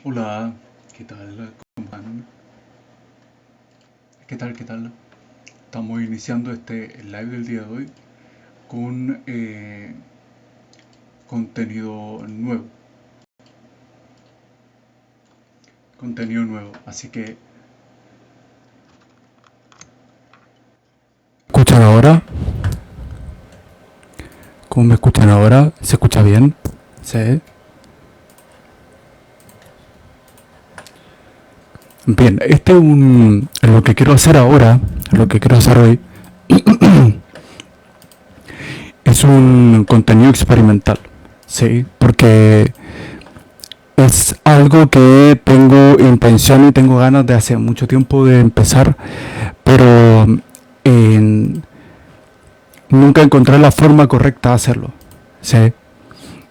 Hola, ¿qué tal? ¿Cómo van? ¿Qué tal? ¿Qué tal? Estamos iniciando este live del día de hoy con contenido nuevo. Contenido nuevo. Así que, ¿escuchan ahora? ¿Cómo me escuchan ahora? ¿Se escucha bien? ¿Sí? Bien, lo que quiero hacer ahora, lo que quiero hacer hoy, es un contenido experimental, ¿sí? Porque es algo que tengo intención y tengo ganas de hace mucho tiempo de empezar, pero en- nunca encontré la forma correcta de hacerlo, ¿sí?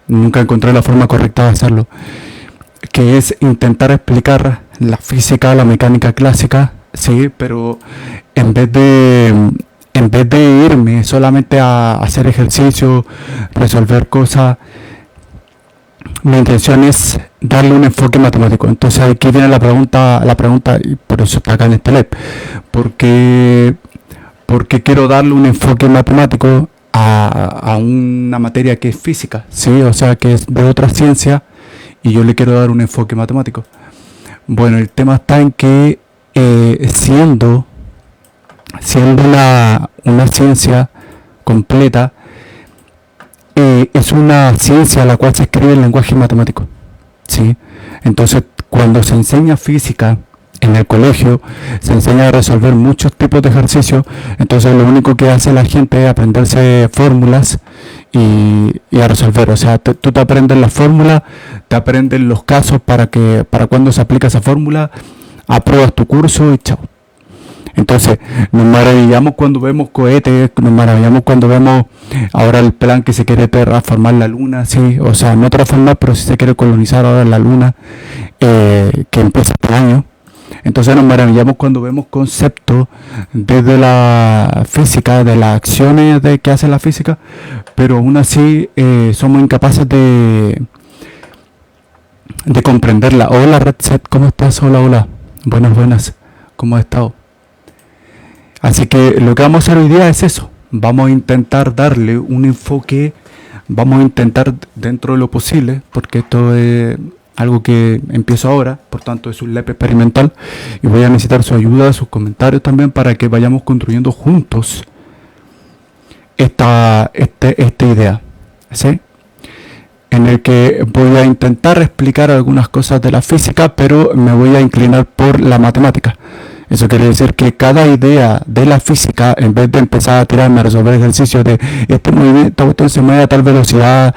Nunca encontré la forma correcta de hacerlo, que es intentar explicar la física, la mecánica clásica, sí, pero en vez de en vez de irme solamente a hacer ejercicio, resolver cosas, mi intención es darle un enfoque matemático. Entonces aquí viene la pregunta y por eso está acá en este live, porque porque quiero darle un enfoque matemático a una materia que es física, sí, o sea que es de otra ciencia y yo le quiero dar un enfoque matemático. Bueno, el tema está en que siendo una ciencia completa, es una ciencia la cual se escribe en lenguaje matemático. ¿Sí? Entonces, cuando se enseña física en el colegio, se enseña a resolver muchos tipos de ejercicios, entonces lo único que hace la gente es aprenderse fórmulas y a resolver. O sea, tú te aprendes la fórmula, te aprendes los casos para cuando se aplica esa fórmula, apruebas tu curso y chao. Entonces, nos maravillamos cuando vemos cohetes, nos maravillamos cuando vemos ahora el plan que se quiere transformar la luna, sí, o sea, no transformar, pero sí se quiere colonizar ahora la luna, que empieza este año. Entonces nos maravillamos cuando vemos conceptos desde la física, de las acciones que hace la física, pero aún así somos incapaces de comprenderla. Hola Red Set, ¿cómo estás? Hola, hola. Buenas, buenas. ¿Cómo has estado? Así que lo que vamos a hacer hoy día es eso. Vamos a intentar darle un enfoque, vamos a intentar dentro de lo posible, porque esto es algo que empiezo ahora, por tanto es un LEP experimental y voy a necesitar su ayuda, sus comentarios también para que vayamos construyendo juntos esta idea, ¿sí? En el que voy a intentar explicar algunas cosas de la física, pero me voy a inclinar por la matemática. Eso quiere decir que cada idea de la física, en vez de empezar a tirarme a resolver ejercicios de este movimiento, esto se mueve a tal velocidad,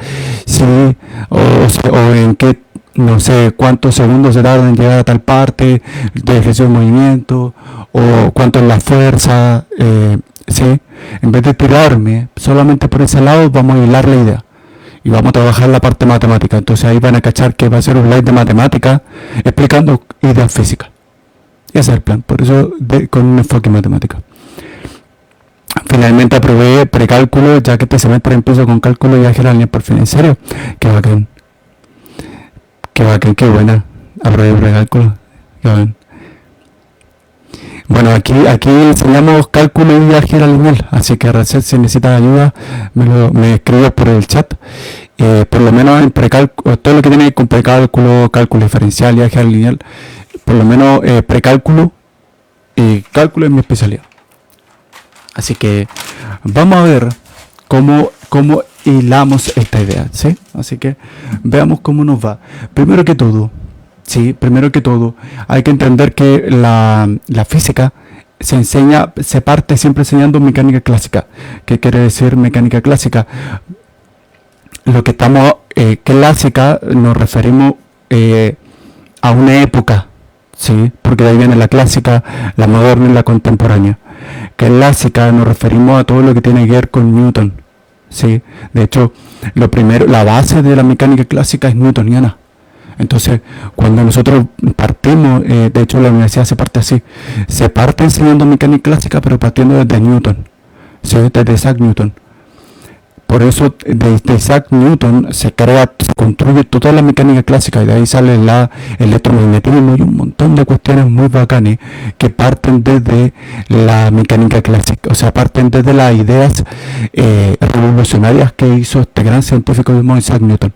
sí, o en qué, no sé cuántos segundos se tarda en llegar a tal parte de ejercicio de movimiento, o cuánto es la fuerza, sí. En vez de tirarme solamente por ese lado, vamos a hilar la idea y vamos a trabajar la parte matemática. Entonces ahí van a cachar que va a ser un live de matemática explicando ideas físicas. Ese es el plan, por eso con un enfoque matemático. Finalmente aprobé precálculo, ya que este semestre empiezo con cálculo y álgebra lineal por fin. ¿En serio? Qué bacán. Qué bacán, qué buena. Aprobé precálculo. Qué bacán. Bueno, aquí enseñamos cálculo y álgebra lineal, así que Racet, si necesitas ayuda, me escribes por el chat. Por lo menos en precálculo, todo lo que tiene con precálculo, cálculo diferencial y álgebra lineal, por lo menos precálculo y cálculo es mi especialidad. Así que vamos a ver cómo hilamos esta idea, ¿sí? Así que veamos cómo nos va. Primero que todo, hay que entender que la física se parte siempre enseñando mecánica clásica. ¿Qué quiere decir mecánica clásica? Lo que estamos, clásica, nos referimos a una época, ¿sí? Porque de ahí viene la clásica, la moderna y la contemporánea. Clásica nos referimos a todo lo que tiene que ver con Newton, ¿sí? De hecho, la base de la mecánica clásica es newtoniana. Entonces, cuando nosotros partimos, de hecho la universidad se parte así, se parte enseñando mecánica clásica, pero partiendo desde Newton, ¿sí? Desde Isaac Newton. Por eso desde Isaac Newton se construye toda la mecánica clásica y de ahí sale el electromagnetismo y un montón de cuestiones muy bacanes que parten desde la mecánica clásica, o sea, parten desde las ideas revolucionarias que hizo este gran científico mismo Isaac Newton.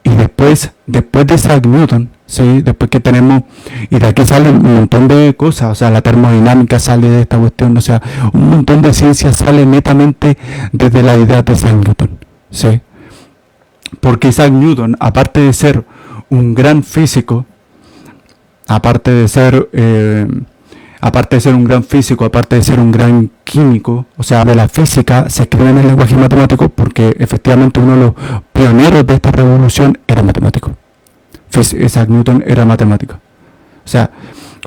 Y después de Isaac Newton, ¿sí? Después que tenemos, y de aquí salen un montón de cosas, o sea, la termodinámica sale de esta cuestión, o sea, un montón de ciencia sale netamente desde la idea de Isaac Newton, ¿sí? Porque Isaac Newton, aparte de ser un gran físico, aparte de ser un gran físico, aparte de ser un gran químico, o sea, de la física se escribe en el lenguaje matemático porque efectivamente uno de los pioneros de esta revolución era matemático. Isaac Newton era matemático. O sea,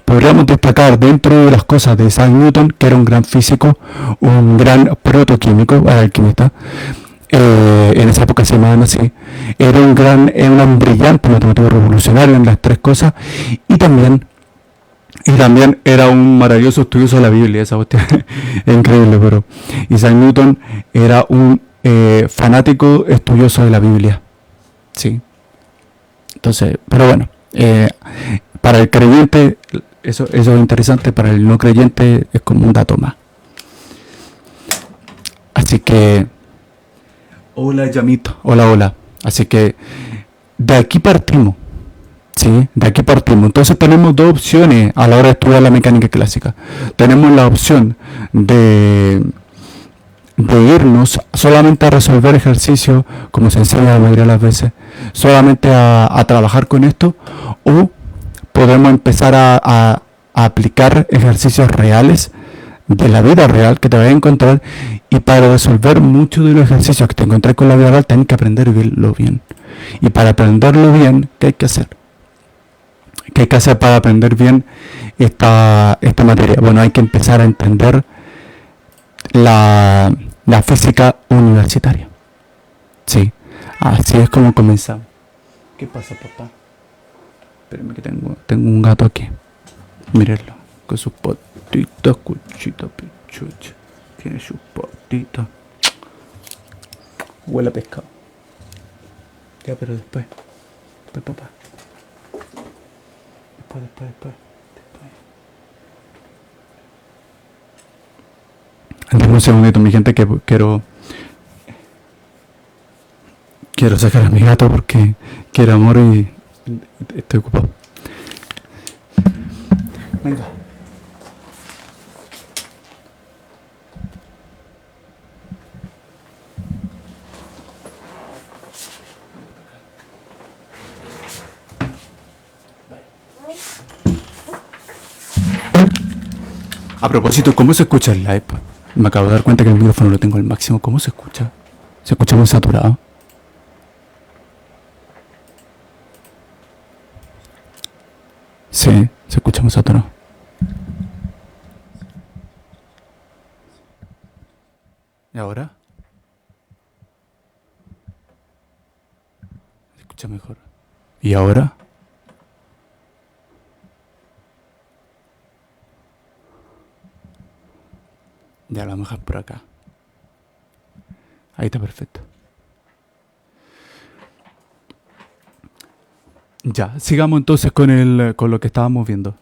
podríamos destacar dentro de las cosas de Isaac Newton que era un gran físico, un gran protoquímico, alquimista. En esa época se llamaban así. Era un brillante matemático revolucionario en las tres cosas y también era un maravilloso estudioso de la Biblia, esa cuestión es increíble, pero Isaac Newton era un fanático estudioso de la Biblia, sí. Entonces, pero bueno, para el creyente eso es interesante, para el no creyente es como un dato más. Así que, hola Yamito, hola. Así que de aquí partimos. Sí, de aquí partimos. Entonces tenemos dos opciones a la hora de estudiar la mecánica clásica. Tenemos la opción de irnos solamente a resolver ejercicios, como se enseña la mayoría de las veces, solamente a trabajar con esto, o podemos empezar a aplicar ejercicios reales de la vida real que te vas a encontrar, y para resolver muchos de los ejercicios que te encontrás con la vida real tienes que aprender a vivirlo bien. Y para aprenderlo bien, ¿qué hay que hacer? ¿Qué hay que hacer para aprender bien esta materia? Bueno, hay que empezar a entender la física universitaria. Sí, así es como comenzamos. ¿Qué pasa, papá? Espérenme que tengo un gato aquí. Mírenlo, con sus patitas, cuchita, pichucha. Tiene sus patitas. Huele a pescado. Ya, pero después, papá. Después. Dame un segundito, mi gente, que quiero sacar a mi gato porque quiere amor y estoy ocupado. Venga. A propósito, ¿cómo se escucha el live? Me acabo de dar cuenta que el micrófono lo tengo al máximo. ¿Cómo se escucha? ¿Se escucha muy saturado? Sí, se escucha muy saturado. ¿Y ahora? Se escucha mejor. ¿Y ahora? Ya, la mejor por acá. Ahí está perfecto. Ya, sigamos entonces con lo que estábamos viendo.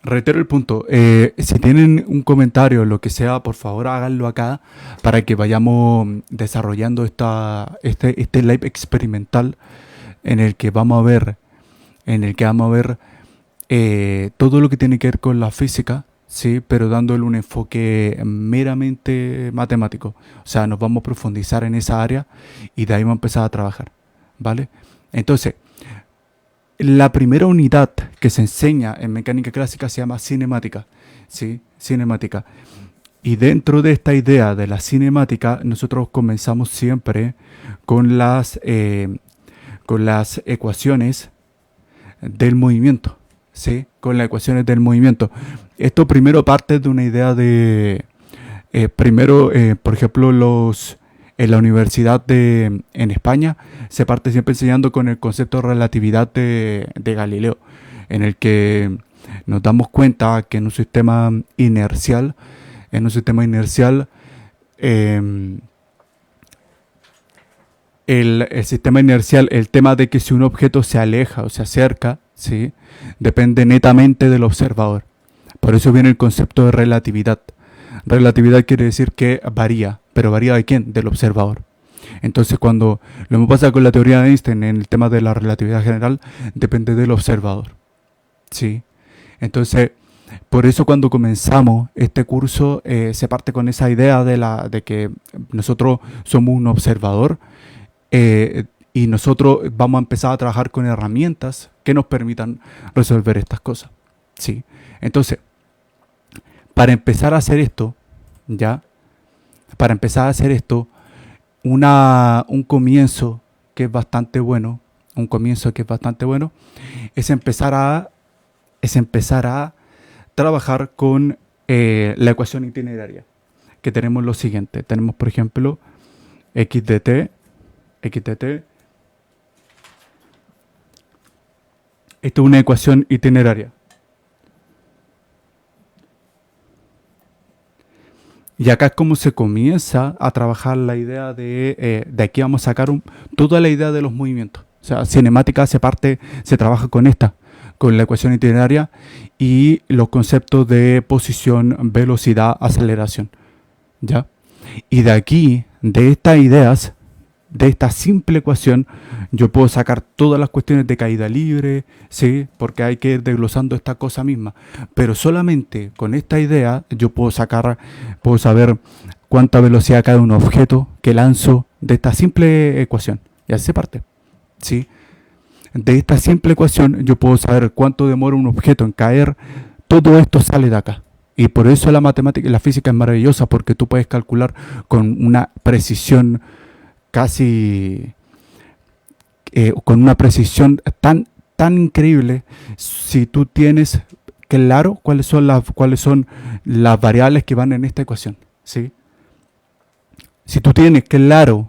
Reitero el punto. Si tienen un comentario o lo que sea, por favor háganlo acá para que vayamos desarrollando este live experimental en el que vamos a ver todo lo que tiene que ver con la física, sí, pero dándole un enfoque meramente matemático. O sea, nos vamos a profundizar en esa área y de ahí vamos a empezar a trabajar, ¿vale? Entonces, la primera unidad que se enseña en mecánica clásica se llama cinemática, ¿sí? Cinemática. Y dentro de esta idea de la cinemática, nosotros comenzamos siempre con las ecuaciones del movimiento, ¿sí? Con las ecuaciones del movimiento. Esto primero parte de una idea de... por ejemplo, en la universidad en España se parte siempre enseñando con el concepto de relatividad de Galileo, en el que nos damos cuenta que en un sistema inercial, em, el sistema inercial, el tema de que si un objeto se aleja o se acerca, ¿sí? Depende netamente del observador. Por eso viene el concepto de relatividad. Relatividad quiere decir que varía, pero ¿varía de quién? Del observador. Entonces, cuando lo mismo pasa con la teoría de Einstein en el tema de la relatividad general, depende del observador, ¿sí? Entonces, por eso cuando comenzamos este curso, se parte con esa idea de que nosotros somos un observador, y nosotros vamos a empezar a trabajar con herramientas que nos permitan resolver estas cosas, ¿sí? Entonces, para empezar a hacer esto, ¿ya? Para empezar a hacer esto, un comienzo que es bastante bueno, es empezar a trabajar con la ecuación itineraria, que tenemos lo siguiente. Tenemos, por ejemplo, x de t. Esto es una ecuación itineraria. Y acá es como se comienza a trabajar la idea de aquí vamos a sacar toda la idea de los movimientos. O sea, cinemática se trabaja con la ecuación itineraria y los conceptos de posición, velocidad, aceleración, ¿ya? Y de aquí, de estas ideas, de esta simple ecuación, yo puedo sacar todas las cuestiones de caída libre, ¿sí? Porque hay que ir desglosando esta cosa misma. Pero solamente con esta idea yo puedo saber cuánta velocidad cae un objeto que lanzo de esta simple ecuación. Y así se parte, ¿sí? De esta simple ecuación yo puedo saber cuánto demora un objeto en caer. Todo esto sale de acá. Y por eso la matemática y la física es maravillosa, porque tú puedes calcular con una precisión casi con una precisión tan increíble, si tú tienes claro cuáles son las variables que van en esta ecuación, ¿sí? Si tú tienes claro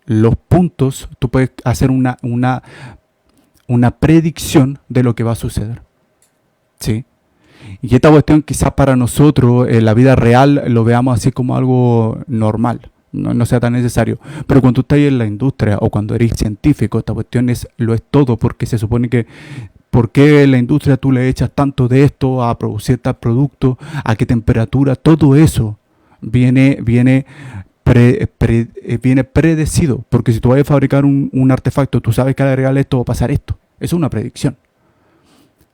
los puntos, tú puedes hacer una predicción de lo que va a suceder, ¿sí? Y esta cuestión quizás para nosotros en la vida real lo veamos así como algo normal, no sea tan necesario. Pero cuando tú estás en la industria o cuando eres científico, esta cuestión lo es todo, porque se supone que ¿por qué en la industria tú le echas tanto de esto a producir tal producto? ¿A qué temperatura? Todo eso viene predecido, porque si tú vas a fabricar un artefacto, tú sabes que al agregarle esto va a pasar esto. Eso es una predicción,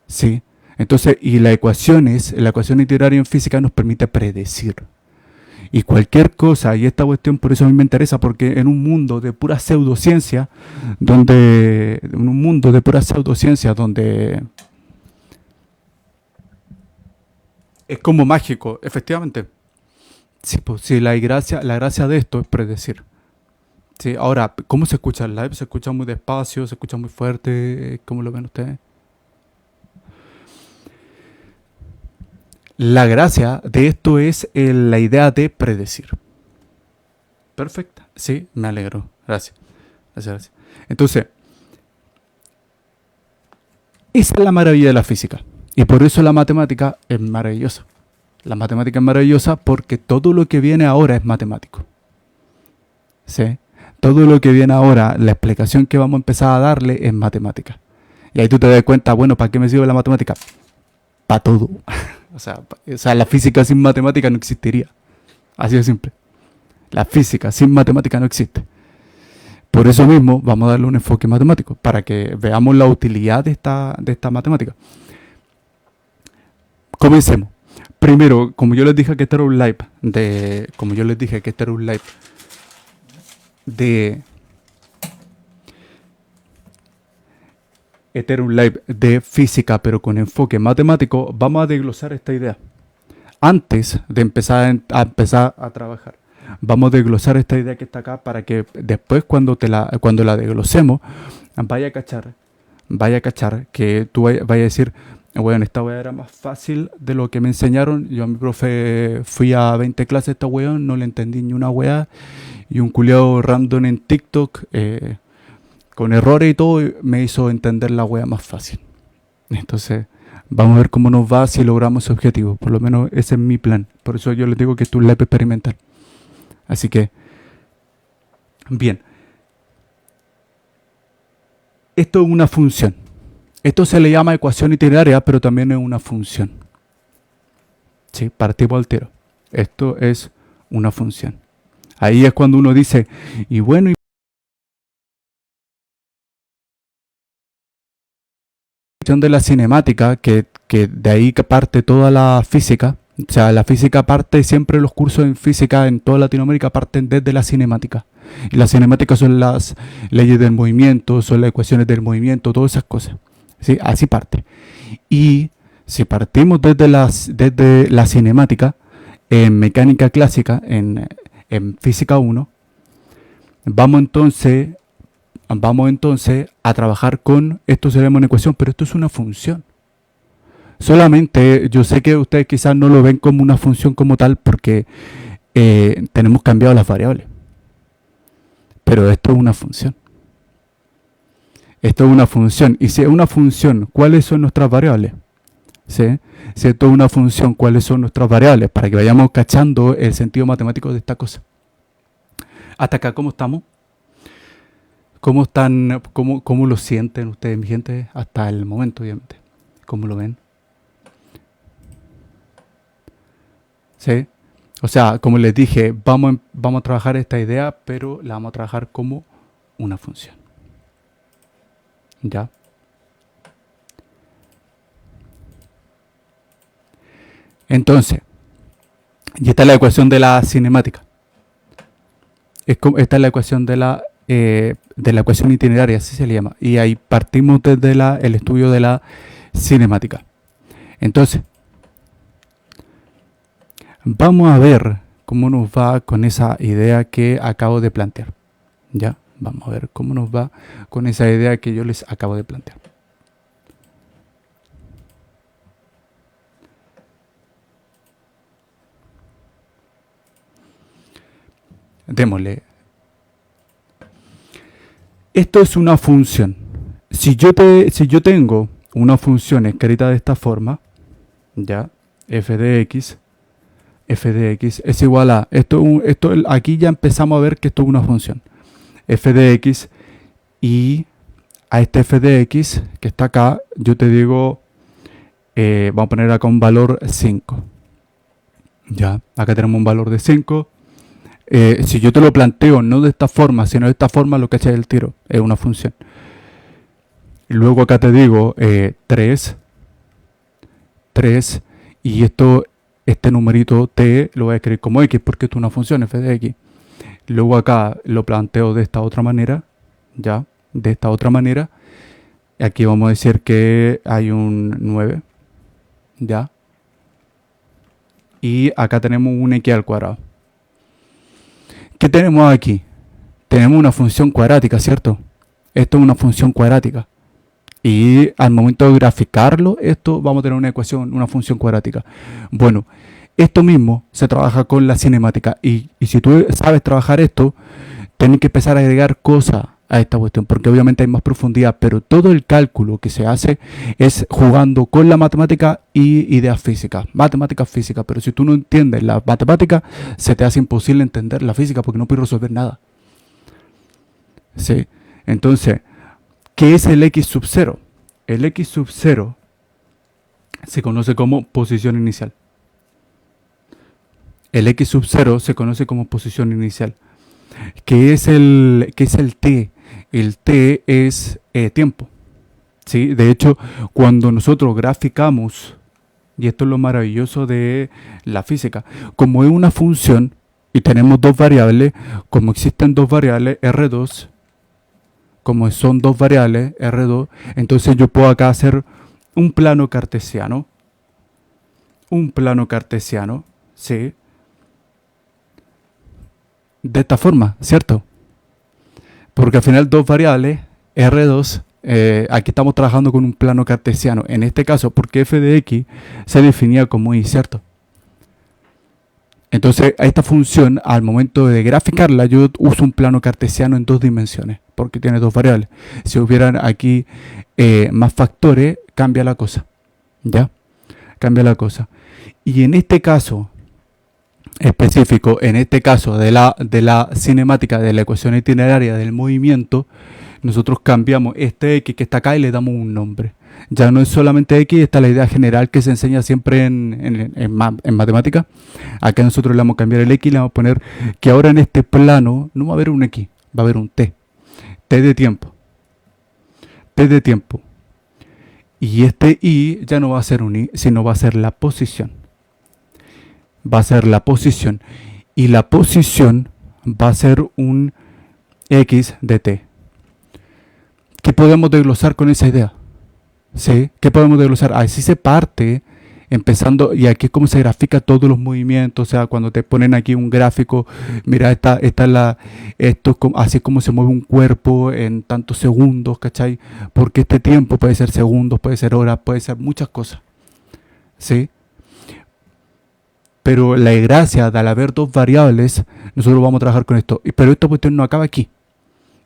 ¿sí? Entonces, y la ecuación iteraria en física nos permite predecir. Y cualquier cosa, y esta cuestión por eso a mí me interesa, porque en un mundo de pura pseudociencia, donde es como mágico, efectivamente. Sí, pues, sí, la gracia de esto es predecir. Sí, ahora, ¿cómo se escucha el live? ¿Se escucha muy despacio? ¿Se escucha muy fuerte? ¿Cómo lo ven ustedes? La gracia de esto es la idea de predecir. Perfecto. Sí, me alegro. Gracias. Gracias. Entonces, esa es la maravilla de la física. Y por eso la matemática es maravillosa. La matemática es maravillosa porque todo lo que viene ahora es matemático. ¿Sí? Todo lo que viene ahora, la explicación que vamos a empezar a darle es matemática. Y ahí tú te das cuenta, bueno, ¿para qué me sirve la matemática? Para todo. O sea, la física sin matemática no existiría. Así de simple. La física sin matemática no existe. Por eso mismo vamos a darle un enfoque matemático, para que veamos la utilidad de esta matemática. Comencemos. Primero, como yo les dije que este era un live de física, pero con enfoque matemático, vamos a desglosar esta idea. Antes de empezar a trabajar, vamos a desglosar esta idea que está acá, para que después cuando la desglosemos, vaya a cachar que tú vaya a decir, bueno, esta weá era más fácil de lo que me enseñaron. Yo a mi profe fui a 20 clases esta weá, no le entendí ni una weá, y un culiao random en TikTok con errores y todo me hizo entender la weá más fácil. Entonces Vamos a ver cómo nos va si logramos ese objetivo. Por lo menos ese es mi plan. Por eso yo les digo que esto es un lab experimental. Así que, bien. Esto es una función. Esto se le llama ecuación itineraria, pero también es una función. ¿Sí? Partimos al tiro. Esto es una función. Ahí es cuando uno dice, y bueno, de la cinemática, que de ahí que parte toda la física. O sea, la física parte, siempre los cursos en física en toda Latinoamérica parten desde la cinemática. Y las cinemáticas son las leyes del movimiento, son las ecuaciones del movimiento, todas esas cosas. ¿Sí? Así parte. Y si partimos desde la cinemática, en mecánica clásica, en física 1, vamos entonces a trabajar con, esto se llama una ecuación, pero esto es una función. Solamente yo sé que ustedes quizás no lo ven como una función como tal porque tenemos cambiado las variables. Pero esto es una función. Esto es una función. Y si es una función, ¿cuáles son nuestras variables? ¿Sí? Si esto es una función, ¿cuáles son nuestras variables? Para que vayamos cachando el sentido matemático de esta cosa. Hasta acá, ¿cómo estamos? ¿Cómo están? ¿Cómo lo sienten ustedes, mi gente? Hasta el momento, obviamente. ¿Cómo lo ven? ¿Sí? O sea, como les dije, vamos a trabajar esta idea, pero la vamos a trabajar como una función. ¿Ya? Entonces, y esta es la ecuación de la cinemática. Esta es la ecuación de la ecuación itineraria, así se le llama. Y ahí partimos desde el estudio de la cinemática. Entonces, vamos a ver cómo nos va con esa idea que acabo de plantear. ¿Ya? Vamos a ver cómo nos va con esa idea que yo les acabo de plantear. Démosle. Esto es una función. Si yo tengo una función escrita de esta forma, ya, f de x es igual a, aquí ya empezamos a ver que esto es una función. F de x, y a este f de x que está acá, yo te digo, vamos a poner acá un valor 5. Ya, acá tenemos un valor de 5. Si yo te lo planteo no de esta forma, sino de esta forma, lo que hace el tiro es una función. Y luego acá te digo 3, y este numerito t lo voy a escribir como x porque esto es una función f de x. Luego acá lo planteo de esta otra manera, ya, de esta otra manera. Aquí vamos a decir que hay un 9, ya. Y acá tenemos un x al cuadrado. ¿Qué tenemos aquí? Tenemos una función cuadrática, ¿cierto? Esto es una función cuadrática. Y al momento de graficarlo, esto vamos a tener una ecuación, una función cuadrática. Bueno, esto mismo se trabaja con la cinemática. Y si tú sabes trabajar esto, tienes que empezar a agregar cosas a esta cuestión, porque obviamente hay más profundidad, pero todo el cálculo que se hace es jugando con la matemática y ideas físicas, matemáticas físicas. Pero si tú no entiendes la matemática, se te hace imposible entender la física porque no puedes resolver nada. ¿Sí? Entonces, ¿qué es el x sub 0? El x sub 0 se conoce como posición inicial. El x sub 0 se conoce como posición inicial. ¿Qué es el t? El t es tiempo. ¿Sí? De hecho, cuando nosotros graficamos, y esto es lo maravilloso de la física, como es una función y tenemos dos variables, como existen dos variables, R2, como son dos variables, R2, entonces yo puedo acá hacer un plano cartesiano. Un plano cartesiano, ¿sí? De esta forma, ¿cierto? Porque al final dos variables, R2, aquí estamos trabajando con un plano cartesiano. En este caso, porque f de x se definía como y, ¿cierto? Entonces, a esta función, al momento de graficarla, yo uso un plano cartesiano en dos dimensiones, porque tiene dos variables. Si hubieran aquí más factores, cambia la cosa. ¿Ya? Cambia la cosa. Y en este caso específico, en este caso de la cinemática, de la ecuación itineraria del movimiento, nosotros cambiamos este X que está acá y le damos un nombre. Ya no es solamente X, esta es la idea general que se enseña siempre en matemática. Acá nosotros le vamos a cambiar el X y le vamos a poner que ahora en este plano no va a haber un X, va a haber un T. T de tiempo. T de tiempo. Y este Y ya no va a ser un Y, sino va a ser la posición. Va a ser la posición. Y la posición va a ser un X de T. ¿Qué podemos desglosar con esa idea? ¿Sí? ¿Qué podemos desglosar? Así se parte, empezando, y aquí es como se grafica todos los movimientos. O sea, cuando te ponen aquí un gráfico, mira, esto es así es como se mueve un cuerpo en tantos segundos, ¿cachai? Porque este tiempo puede ser segundos, puede ser horas, puede ser muchas cosas. ¿Sí? Pero la gracia de al haber dos variables, nosotros vamos a trabajar con esto. Pero esta cuestión no acaba aquí.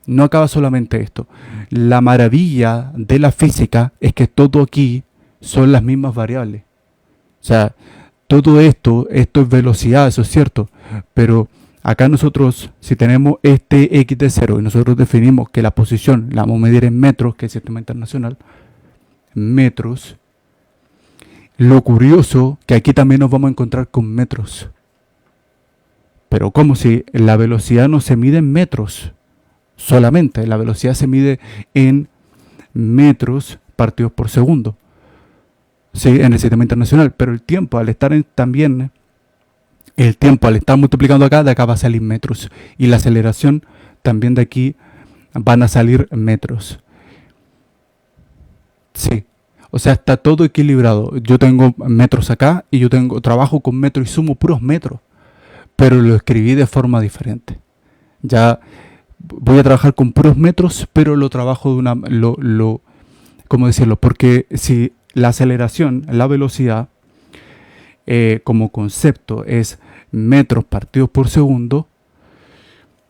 No acaba solamente esto. La maravilla de la física es que todo aquí son las mismas variables. O sea, todo esto es velocidad, eso es cierto. Pero acá nosotros, si tenemos este X de 0 y nosotros definimos que la posición la vamos a medir en metros, que es el sistema internacional, metros, lo curioso que aquí también nos vamos a encontrar con metros. Pero como si la velocidad no se mide en metros solamente, la velocidad se mide en metros partidos por segundo, ¿sí? En el sistema internacional. Pero el tiempo, al estar también, el tiempo al estar multiplicando acá, de acá va a salir metros. Y la aceleración también de aquí van a salir metros. Sí. O sea, está todo equilibrado. Yo tengo metros acá y trabajo con metros y sumo puros metros. Pero lo escribí de forma diferente. Ya voy a trabajar con puros metros, pero lo trabajo ¿cómo decirlo? Porque si la aceleración, la velocidad, como concepto es metros partidos por segundo,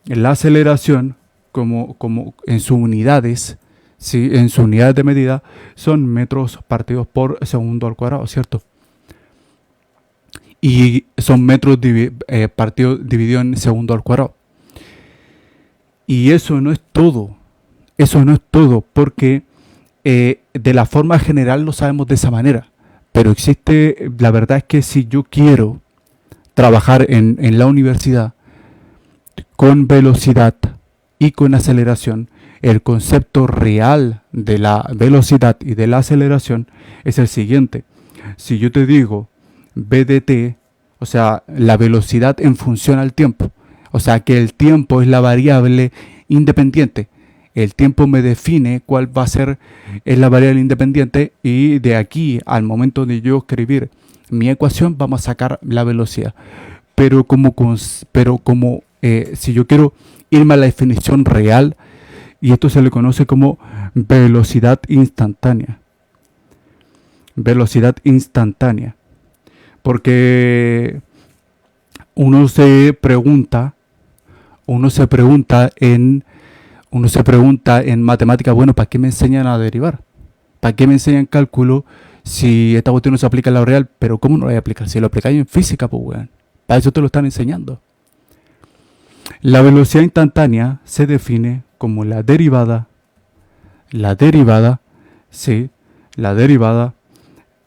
la aceleración, como en sus unidades, ¿sí? En sus unidades de medida, son metros partidos por segundo al cuadrado, ¿cierto? Y son metros partidos dividido en segundo al cuadrado. Y eso no es todo. Eso no es todo, porque de la forma general lo sabemos de esa manera. Pero existe, la verdad es que si yo quiero trabajar en la universidad con velocidad y con aceleración, el concepto real de la velocidad y de la aceleración es el siguiente. Si yo te digo v de t, o sea, la velocidad en función al tiempo, o sea que el tiempo es la variable independiente. El tiempo me define cuál va a ser la variable independiente y de aquí al momento de yo escribir mi ecuación vamos a sacar la velocidad. Pero si yo quiero irme a la definición real, y esto se le conoce como velocidad instantánea. Velocidad instantánea. Porque uno se pregunta en matemática, bueno, ¿para qué me enseñan a derivar? ¿Para qué me enseñan cálculo si esta cuestión no se aplica en la real? Pero ¿cómo no lo voy a aplicar? Si lo aplicáis en física, pues weón. Para eso te lo están enseñando. La velocidad instantánea se define como la derivada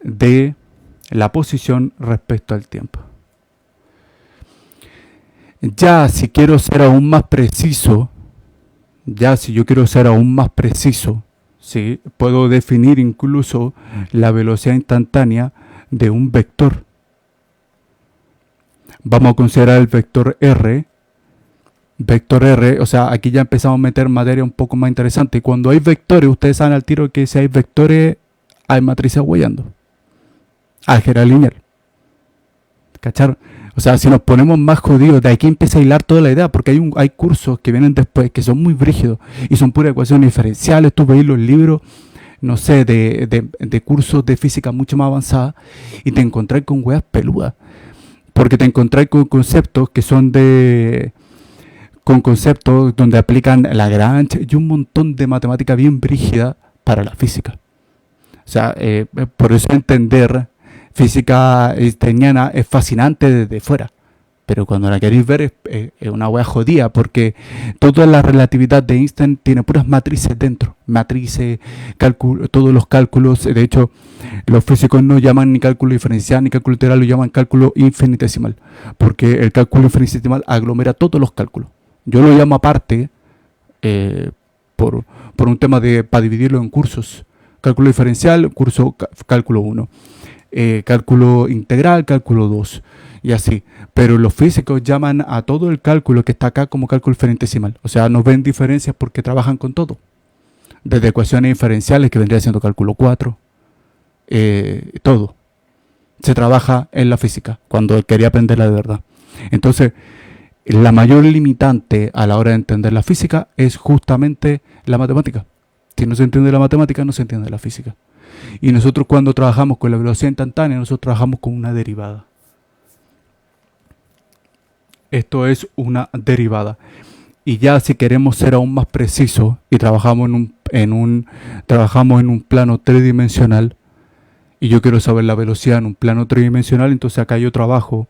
de la posición respecto al tiempo. Ya si quiero ser aún más preciso, ¿sí? Puedo definir incluso la velocidad instantánea de un vector. Vamos a considerar el vector R. Vector R, o sea, aquí ya empezamos a meter materia un poco más interesante. Y cuando hay vectores, ustedes saben al tiro que si hay vectores, hay matrices huellando. Álgebra lineal. ¿Cachar? O sea, si nos ponemos más jodidos, de aquí empieza a hilar toda la idea, porque hay cursos que vienen después que son muy brígidos y son puras ecuaciones diferenciales. Tú veis los libros, no sé, de cursos de física mucho más avanzada y te encontrás con weas peludas. Porque te encontrás con conceptos que son con conceptos donde aplican Lagrange y un montón de matemática bien brígida para la física. O sea, por eso entender física einsteiniana es fascinante desde fuera. Pero cuando la queréis ver es una wea jodida, porque toda la relatividad de Einstein tiene puras matrices dentro. Matrices, cálculo, todos los cálculos. De hecho, los físicos no llaman ni cálculo diferencial ni cálculo integral, lo llaman cálculo infinitesimal. Porque el cálculo infinitesimal aglomera todos los cálculos. Yo lo llamo aparte eh, por un tema para dividirlo en cursos. Cálculo diferencial, curso cálculo 1. Cálculo integral, cálculo 2. Y así. Pero los físicos llaman a todo el cálculo que está acá como cálculo infinitesimal. O sea, no ven diferencias porque trabajan con todo. Desde ecuaciones diferenciales, que vendría siendo cálculo 4. Todo. Se trabaja en la física, cuando quería aprenderla de verdad. Entonces, la mayor limitante a la hora de entender la física es justamente la matemática. Si no se entiende la matemática, no se entiende la física. Y nosotros cuando trabajamos con la velocidad instantánea, nosotros trabajamos con una derivada. Esto es una derivada. Y ya si queremos ser aún más precisos y trabajamos trabajamos en un plano tridimensional, y yo quiero saber la velocidad en un plano tridimensional, entonces acá yo trabajo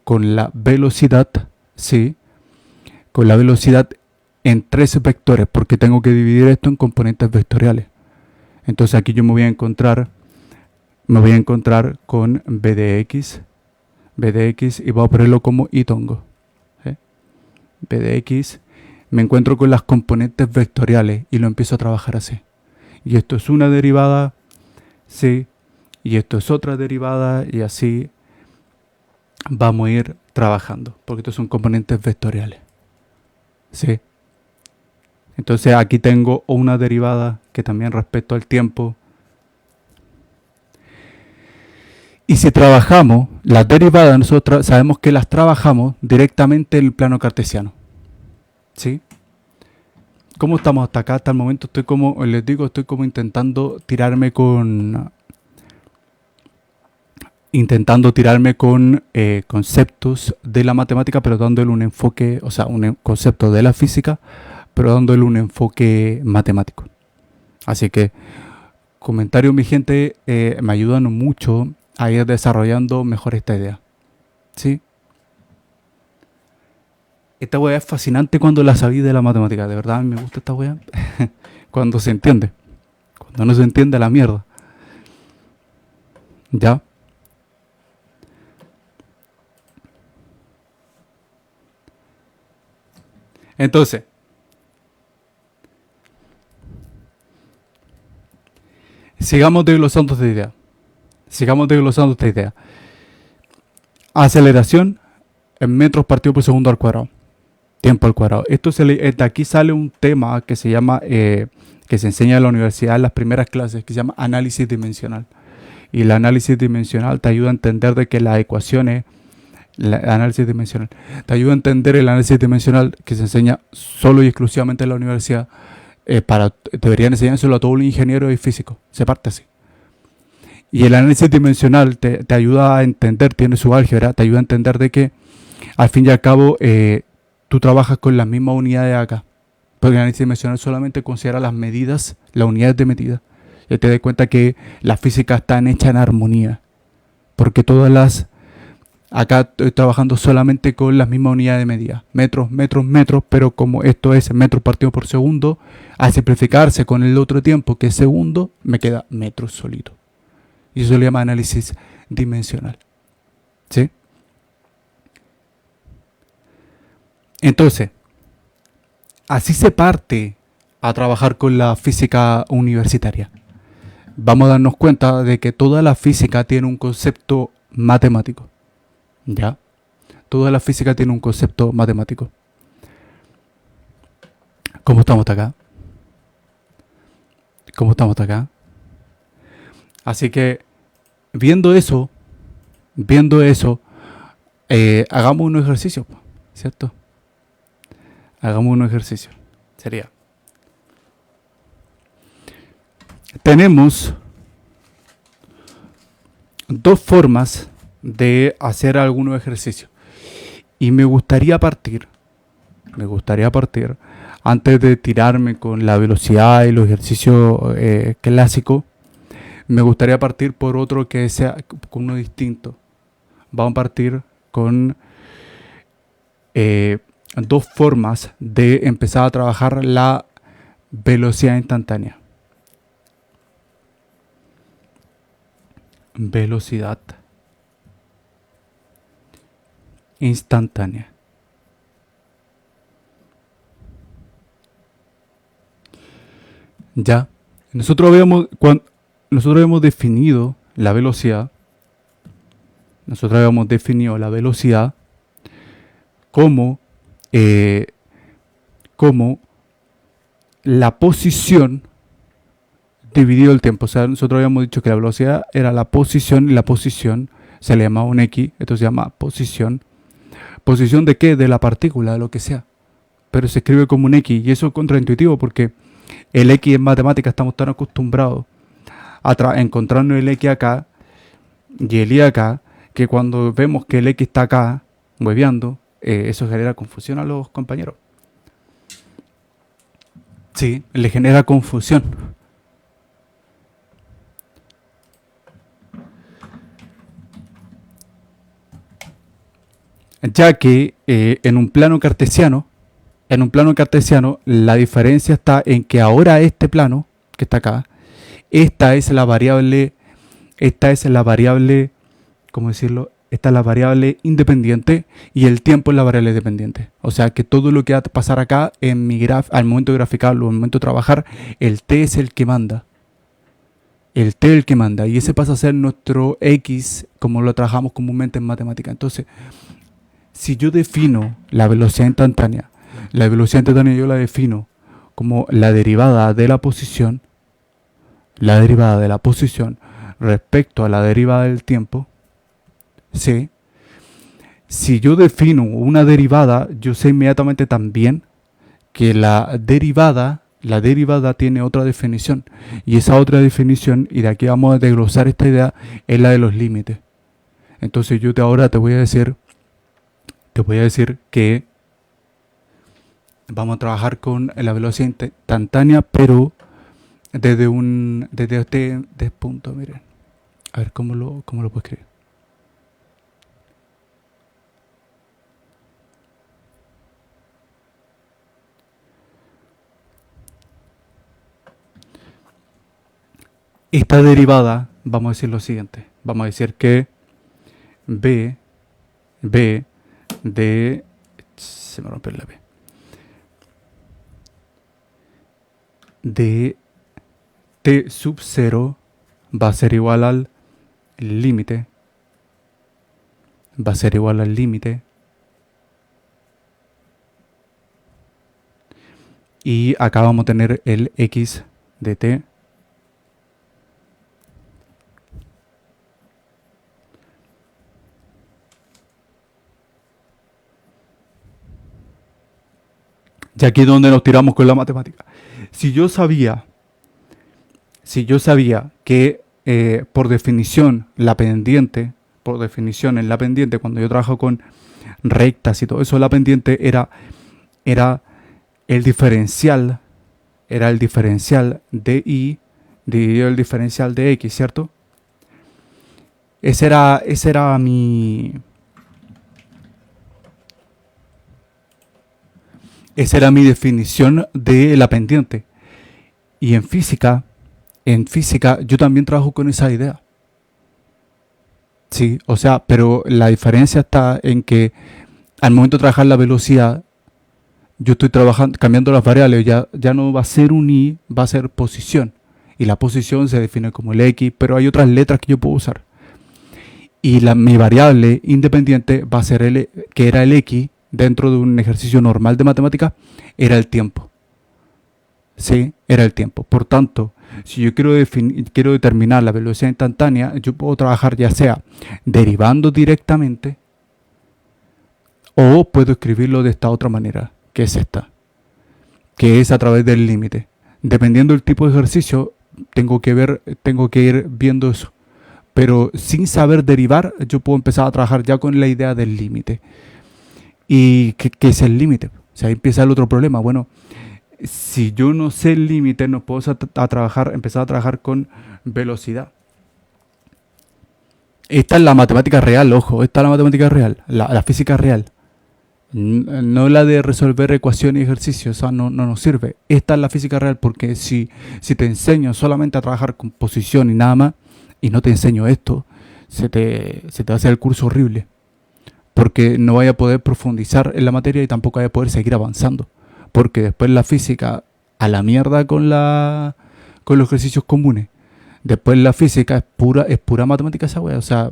con la velocidad, ¿sí? Con la velocidad en 3 vectores, porque tengo que dividir esto en componentes vectoriales. Entonces aquí yo me voy a encontrar con b de x y voy a ponerlo como itongo. ¿Sí? B de x, me encuentro con las componentes vectoriales y lo empiezo a trabajar así. Y esto es una derivada, sí, y esto es otra derivada, y así vamos a ir trabajando, porque estos son componentes vectoriales. ¿Sí? Entonces aquí tengo una derivada que también respecto al tiempo. Y si trabajamos las derivadas, nosotros sabemos que las trabajamos directamente en el plano cartesiano. ¿Sí? ¿Cómo estamos hasta acá? Hasta el momento estoy como intentando tirarme con conceptos de la matemática, pero dándole un enfoque, o sea, un concepto de la física, pero dándole un enfoque matemático. Así que, comentarios, mi gente, me ayudan mucho a ir desarrollando mejor esta idea. ¿Sí? Esta weá es fascinante cuando la sabí de la matemática. De verdad, a mí me gusta esta weá. Cuando se entiende. Cuando no se entiende, la mierda. ¿Ya? Entonces, sigamos desglosando esta idea. Aceleración en metros partido por segundo al cuadrado. Tiempo al cuadrado. De aquí sale un tema que se llama, que se enseña en la universidad en las primeras clases, que se llama análisis dimensional. Y el análisis dimensional te ayuda a entender de que las ecuaciones, te ayuda a entender el análisis dimensional que se enseña solo y exclusivamente en la universidad. Deberían enseñárselo a todos los ingenieros y físicos. Se parte así. Y el análisis dimensional te ayuda a entender, tiene su álgebra, te ayuda a entender de que al fin y al cabo tú trabajas con las mismas unidades acá. Porque el análisis dimensional solamente considera las medidas, las unidades de medida. Y te das cuenta que la física está hecha en armonía. Porque acá estoy trabajando solamente con las mismas unidades de medida. Metros, pero como esto es metros partido por segundo, al simplificarse con el otro tiempo que es segundo, me queda metros solito. Y eso se llama análisis dimensional. ¿Sí? Entonces, así se parte a trabajar con la física universitaria. Vamos a darnos cuenta de que toda la física tiene un concepto matemático. ¿Ya? Toda la física tiene un concepto matemático. ¿Cómo estamos hasta acá? Así que, viendo eso, hagamos un ejercicio, ¿cierto? Hagamos un ejercicio. Sería. Tenemos dos formas de hacer algunos ejercicios. Y me gustaría partir antes de tirarme con la velocidad y los ejercicios clásicos, me gustaría partir por otro que sea con uno distinto. Vamos a partir con dos formas de empezar a trabajar la velocidad instantánea. Velocidad instantánea. Ya, nosotros habíamos definido la velocidad. Nosotros habíamos definido la velocidad como la posición dividido el tiempo. O sea, nosotros habíamos dicho que la velocidad era la posición y la posición se le llamaba un X, esto se llama posición. ¿Posición de qué? De la partícula, de lo que sea. Pero se escribe como un X y eso es contraintuitivo porque el X en matemáticas estamos tan acostumbrados a encontrarnos el X acá y el Y acá, que cuando vemos que el X está acá, hueveando, eso genera confusión a los compañeros. Sí, le genera confusión. Ya que en un plano cartesiano, la diferencia está en que ahora este plano, que está acá, esta es la variable, ¿cómo decirlo? Esta es la variable independiente y el tiempo es la variable dependiente. O sea que todo lo que va a pasar acá en al momento de graficarlo, al momento de trabajar, el t es el que manda. El t es el que manda y ese pasa a ser nuestro x como lo trabajamos comúnmente en matemática. Entonces, si yo defino la velocidad instantánea yo la defino como la derivada de la posición respecto a la derivada del tiempo. ¿Sí? Si yo defino una derivada, yo sé inmediatamente también que la derivada tiene otra definición. Y esa otra definición, y de aquí vamos a desglosar esta idea, es la de los límites. Entonces yo ahora te voy a decir que vamos a trabajar con la velocidad instantánea, pero desde este punto, miren. A ver cómo lo puedo escribir. Esta derivada, vamos a decir lo siguiente. Vamos a decir que b de... Se me rompió la b. De t sub 0 va a ser igual al límite. Y acá vamos a tener el x de t. Y aquí es donde nos tiramos con la matemática. Si yo sabía que por definición en la pendiente, cuando yo trabajo con rectas y todo eso, la pendiente era el diferencial de y dividido el diferencial de x, ¿cierto? Esa era mi definición de la pendiente. Y en física yo también trabajo con esa idea. Sí, o sea, pero la diferencia está en que al momento de trabajar la velocidad, yo estoy cambiando las variables, ya no va a ser un y, va a ser posición. Y la posición se define como el x, pero hay otras letras que yo puedo usar. Y mi variable independiente va a ser que era el x, dentro de un ejercicio normal de matemáticas, era el tiempo. Sí, era el tiempo. Por tanto, si yo quiero determinar la velocidad instantánea, yo puedo trabajar ya sea derivando directamente o puedo escribirlo de esta otra manera, que es esta, que es a través del límite. Dependiendo del tipo de ejercicio, tengo que ir viendo eso. Pero sin saber derivar, yo puedo empezar a trabajar ya con la idea del límite. ¿Y qué es el límite? O sea, ahí empieza el otro problema. Bueno, Si yo no sé el límite, no puedo empezar a trabajar con velocidad. Esta es la matemática real, ojo, esta es la matemática real, la física real. No la de resolver ecuaciones y ejercicios, o sea, no nos sirve. Esta es la física real porque si te enseño solamente a trabajar con posición y nada más, y no te enseño esto, se te va a hacer el curso horrible. Porque no vaya a poder profundizar en la materia y tampoco vaya a poder seguir avanzando. Porque después la física a la mierda con los ejercicios comunes. Después la física es pura matemática esa wea. O sea,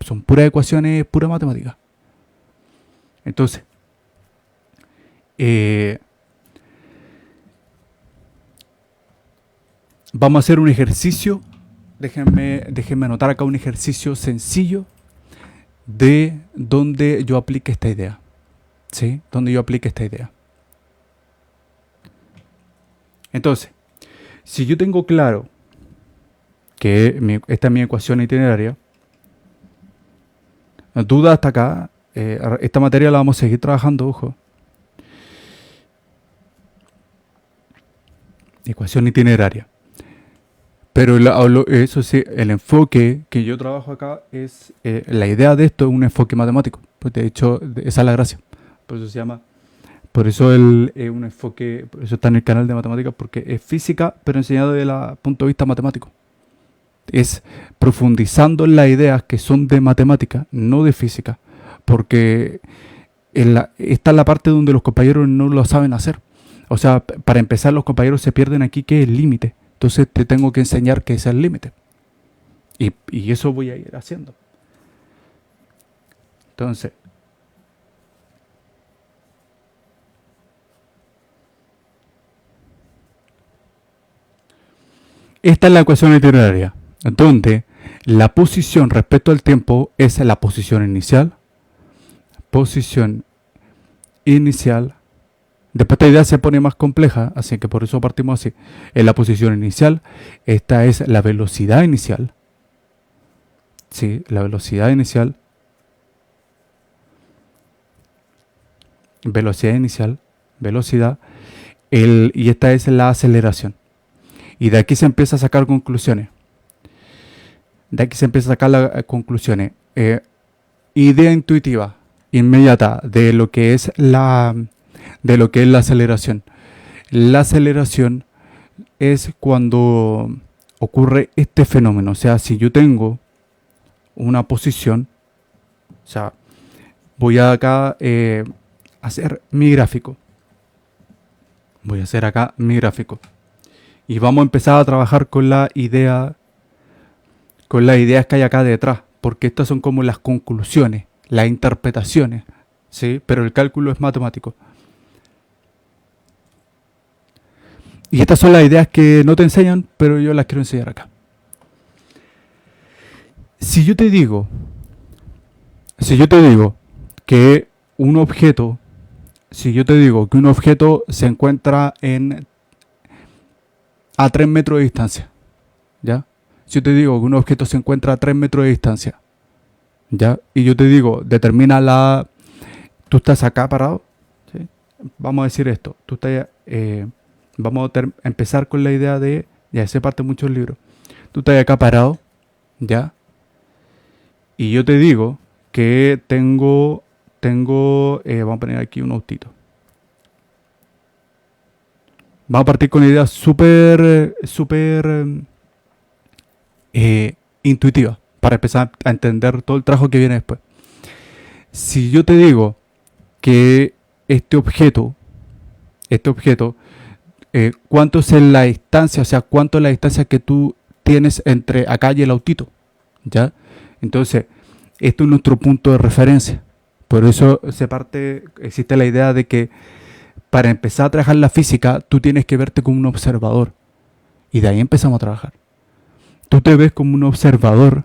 son puras ecuaciones, pura matemática. Entonces, eh, vamos a hacer un ejercicio. Déjenme anotar acá un ejercicio sencillo de donde yo aplique esta idea. ¿Sí? Donde yo aplique esta idea. Entonces, si yo tengo claro que esta es mi ecuación itineraria, duda hasta acá, esta materia la vamos a seguir trabajando, ojo. Ecuación itineraria. Pero eso sí, el enfoque que yo trabajo acá es, la idea de esto es un enfoque matemático. Pues de hecho, esa es la gracia. Por eso se llama, por eso un enfoque, por eso está en el canal de matemáticas, porque es física, pero enseñado desde el punto de vista matemático. Es profundizando en las ideas que son de matemática, no de física. Porque esta es la parte donde los compañeros no lo saben hacer. O sea, para empezar, los compañeros se pierden aquí qué es el límite. Entonces te tengo que enseñar qué es el límite. Y eso voy a ir haciendo. Entonces, esta es la ecuación itineraria, donde la posición respecto al tiempo es la posición inicial. Posición inicial. Después esta idea se pone más compleja, así que por eso partimos así. En la posición inicial, esta es la velocidad inicial. Sí, la velocidad inicial. Velocidad inicial. Velocidad. Y esta es la aceleración. Y de aquí se empieza a sacar conclusiones. De aquí se empieza a sacar las conclusiones. Idea intuitiva, inmediata, de lo que es la aceleración. La aceleración es cuando ocurre este fenómeno. O sea, si yo tengo una posición, o sea, voy a acá hacer mi gráfico. Voy a hacer acá mi gráfico. Y vamos a empezar a trabajar con las ideas que hay acá detrás. Porque estas son como las conclusiones, las interpretaciones. ¿Sí? Pero el cálculo es matemático. Y estas son las ideas que no te enseñan, pero yo las quiero enseñar acá. Si yo te digo que un objeto, si yo te digo que un objeto se encuentra a 3 metros de distancia, ¿ya? Si yo te digo que un objeto se encuentra a 3 metros de distancia, ¿ya? Y yo te digo, tú estás acá parado, ¿sí? Vamos a decir esto, vamos a empezar con la idea de, ya se parte mucho el libro, tú estás acá parado, ¿ya? Y yo te digo que vamos a poner aquí un autito. Vamos a partir con una idea súper intuitiva para empezar a entender todo el trabajo que viene después. Si yo te digo que este objeto, ¿cuánto es la distancia? O sea, ¿cuánto es la distancia que tú tienes entre acá y el autito? ¿Ya? Entonces, esto es nuestro punto de referencia. Por eso existe la idea de que para empezar a trabajar la física, tú tienes que verte como un observador. Y de ahí empezamos a trabajar. Tú te ves como un observador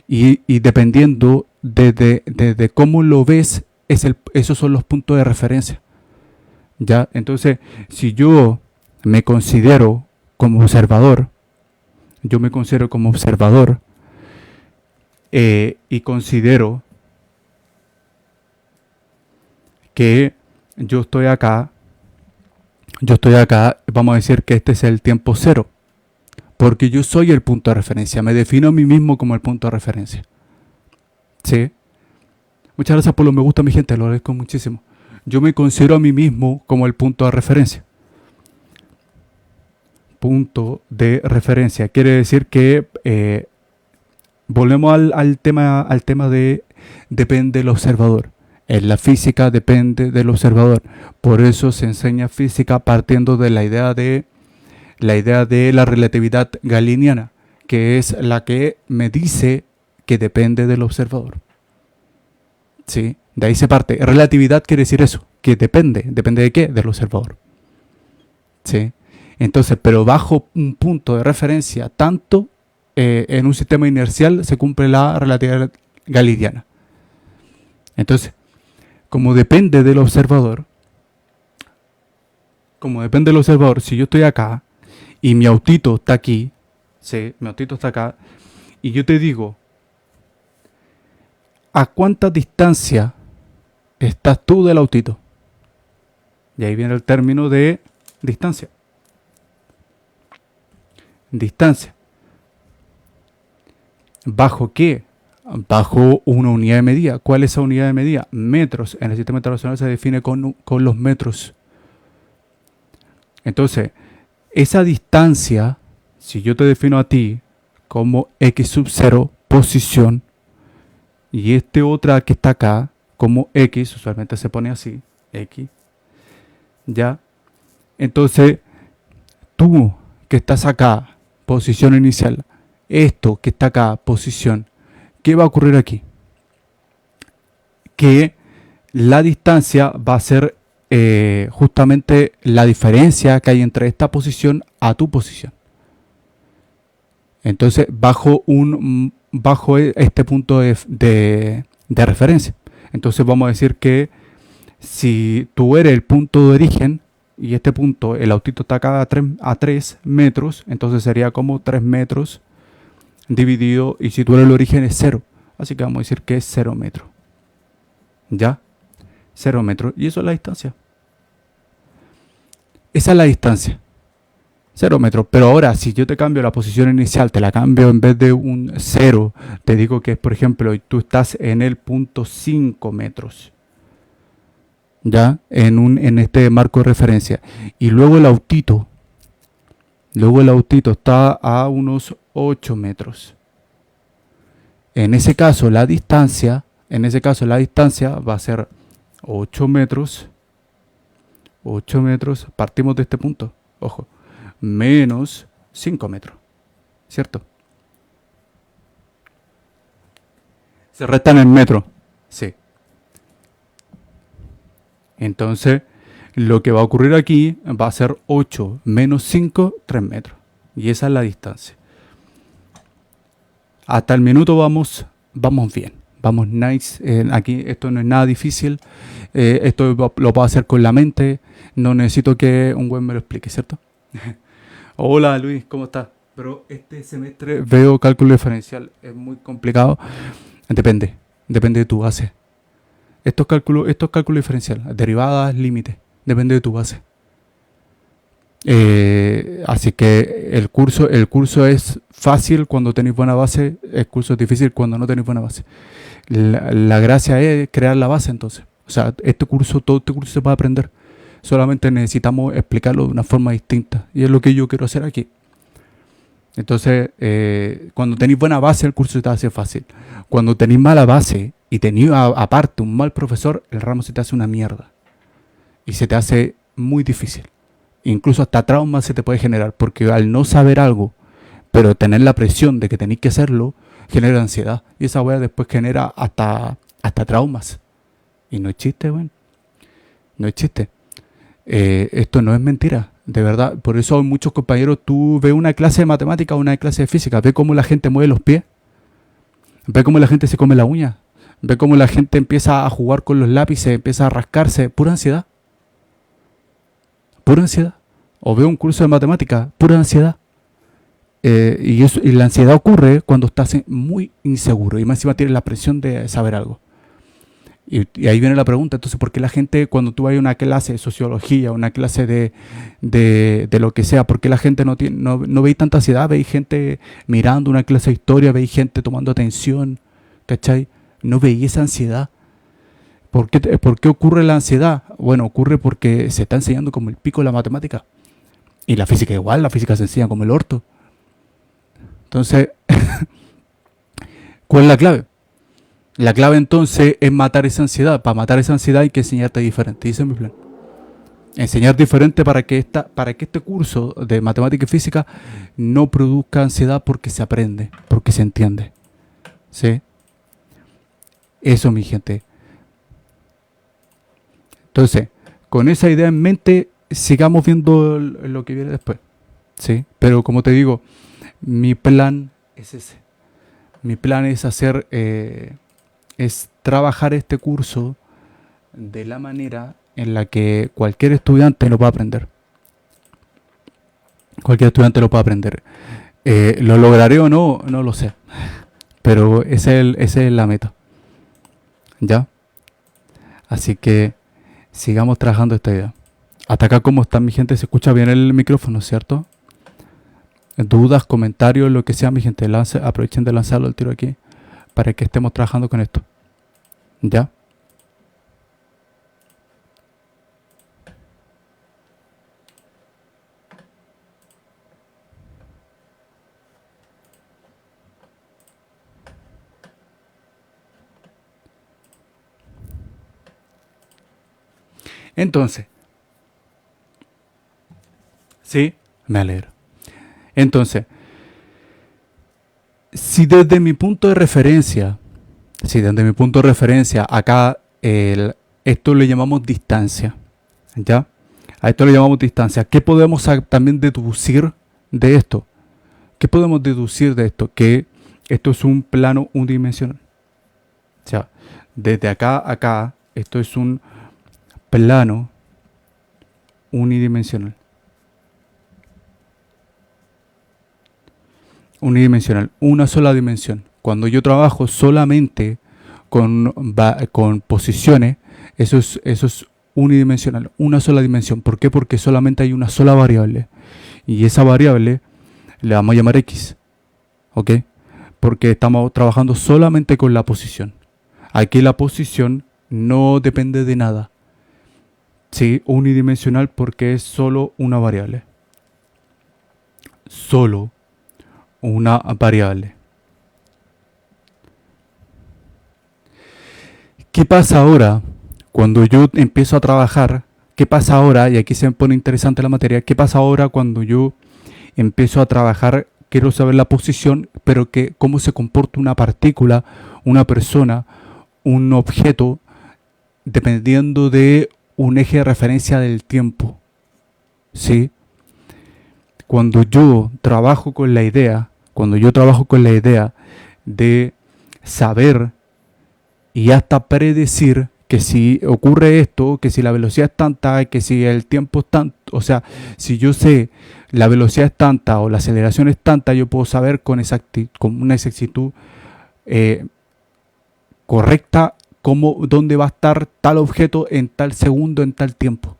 y dependiendo de cómo lo ves, esos son los puntos de referencia. ¿Ya? Entonces, si yo me considero como observador, y considero que yo estoy acá, Yo estoy acá, vamos a decir que este es el tiempo cero, porque yo soy el punto de referencia, me defino a mí mismo como el punto de referencia. ¿Sí? Muchas gracias por los me gusta, mi gente, lo agradezco muchísimo. Yo me considero a mí mismo como el punto de referencia. Punto de referencia. Quiere decir que volvemos al tema de depende del observador. En la física depende del observador. Por eso se enseña física partiendo de la idea de la relatividad galileana, que es la que me dice que depende del observador. ¿Sí? De ahí se parte. Relatividad quiere decir eso, que depende. ¿Depende de qué? Del observador. ¿Sí? Entonces, pero bajo un punto de referencia, tanto en un sistema inercial se cumple la relatividad galileana. Entonces, como depende del observador, si yo estoy acá y mi autito está aquí, ¿sí? Mi autito está acá, y yo te digo, ¿a cuánta distancia estás tú del autito? Y ahí viene el término de distancia. Distancia. ¿Bajo qué? Bajo una unidad de medida. ¿Cuál es esa unidad de medida? Metros. En el sistema internacional se define con los metros. Entonces, esa distancia, si yo te defino a ti como x sub 0, posición, y este otra que está acá como x, usualmente se pone así, x, ¿ya? Entonces, tú que estás acá, posición inicial, esto que está acá, posición, ¿qué va a ocurrir aquí? Que la distancia va a ser justamente la diferencia que hay entre esta posición a tu posición. Entonces, bajo este punto de referencia. Entonces vamos a decir que si tú eres el punto de origen y este punto, el autito está acá a 3 metros, entonces sería como 3 metros dividido, y si tú eres el origen es 0. Así que vamos a decir que es 0 metros. ¿Ya? 0 metros. Y eso es la distancia. Esa es la distancia. 0 metros. Pero ahora, si yo te cambio la posición inicial, te la cambio en vez de un 0, te digo que, por ejemplo, tú estás en el punto 5 metros. ¿Ya? En este marco de referencia. Y luego el autito está a unos 8 metros. En ese caso, la distancia va a ser 8 metros. 8 metros, partimos de este punto, ojo, menos 5 metros, ¿cierto? Se restan en metro, sí. Entonces, lo que va a ocurrir aquí va a ser 8 menos 5, 3 metros. Y esa es la distancia. Hasta el minuto vamos bien. Vamos nice. Aquí esto no es nada difícil. Esto lo puedo hacer con la mente. No necesito que un güey me lo explique, ¿cierto? Hola Luis, ¿cómo estás? Pero este semestre veo cálculo diferencial. Es muy complicado. Depende de tu base. Esto es cálculo diferencial. Derivadas, límites. Depende de tu base. Así que el curso es fácil cuando tenéis buena base. El curso es difícil cuando no tenéis buena base. La gracia es crear la base, entonces. O sea, todo este curso se puede aprender. Solamente necesitamos explicarlo de una forma distinta. Y es lo que yo quiero hacer aquí. Entonces, cuando tenéis buena base, el curso se te hace fácil. Cuando tenéis mala base y tenéis aparte un mal profesor, el ramo se te hace una mierda. Y se te hace muy difícil. Incluso hasta trauma se te puede generar. Porque al no saber algo, pero tener la presión de que tenéis que hacerlo, genera ansiedad. Y esa weá después genera hasta traumas. Y no es chiste, weón. No es chiste. Esto no es mentira, de verdad. Por eso muchos compañeros, tú ves una clase de matemática o una clase de física, ve cómo la gente mueve los pies, ve cómo la gente se come la uña, ve cómo la gente empieza a jugar con los lápices, empieza a rascarse, pura ansiedad. Pura ansiedad. O ve un curso de matemática, pura ansiedad. Y la ansiedad ocurre cuando estás muy inseguro y más encima tienes la presión de saber algo. Y ahí viene la pregunta, entonces, ¿por qué la gente cuando tú vas a una clase de sociología, una clase de lo que sea, por qué la gente no veis tanta ansiedad? Veis gente mirando una clase de historia, veis gente tomando atención, ¿cachai? No veis esa ansiedad. ¿Por qué ocurre la ansiedad? Bueno, ocurre porque se está enseñando como el pico la matemática. Y la física igual, la física se enseña como el orto. Entonces, ¿cuál es la clave? La clave entonces es matar esa ansiedad. Para matar esa ansiedad hay que enseñarte diferente, dice mi plan. Enseñar diferente para que este curso de matemática y física no produzca ansiedad porque se aprende, porque se entiende. ¿Sí? Eso, mi gente. Entonces, con esa idea en mente, sigamos viendo lo que viene después. ¿Sí? Pero como te digo, mi plan es ese. Mi plan es es trabajar este curso de la manera en la que cualquier estudiante lo pueda aprender. Cualquier estudiante lo puede aprender. ¿Lo lograré o no? No lo sé. Pero esa es la meta. ¿Ya? Así que sigamos trabajando esta idea. Hasta acá, ¿cómo está mi gente? ¿Se escucha bien el micrófono, cierto? Dudas, comentarios, lo que sea, mi gente. Aprovechen de lanzarlo el tiro aquí para que estemos trabajando con esto. ¿Ya? Entonces, sí, me alegro. Entonces, si desde mi punto de referencia, acá esto le llamamos distancia, ¿ya? A esto le llamamos distancia. ¿Qué podemos también deducir de esto? ¿Qué podemos deducir de esto? Que esto es un plano unidimensional. O sea, desde acá a acá, esto es un plano unidimensional. Unidimensional, una sola dimensión. Cuando yo trabajo solamente con posiciones, eso es unidimensional, una sola dimensión. ¿Por qué? Porque solamente hay una sola variable. Y esa variable le vamos a llamar X. ¿Ok? Porque estamos trabajando solamente con la posición. Aquí la posición no depende de nada. Sí, unidimensional porque es solo una variable. Solo una variable. ¿Qué pasa ahora cuando yo empiezo a trabajar? ¿Qué pasa ahora? Y aquí se me pone interesante la materia. ¿Qué pasa ahora cuando yo empiezo a trabajar? Quiero saber la posición, pero que cómo se comporta una partícula, una persona, un objeto, dependiendo de un eje de referencia del tiempo. ¿Sí? Cuando yo trabajo con la idea de saber y hasta predecir que si ocurre esto, que si la velocidad es tanta, que si el tiempo es tanto, o sea, si yo sé la velocidad es tanta o la aceleración es tanta, yo puedo saber con una exactitud eh, correcta dónde va a estar tal objeto en tal segundo, en tal tiempo.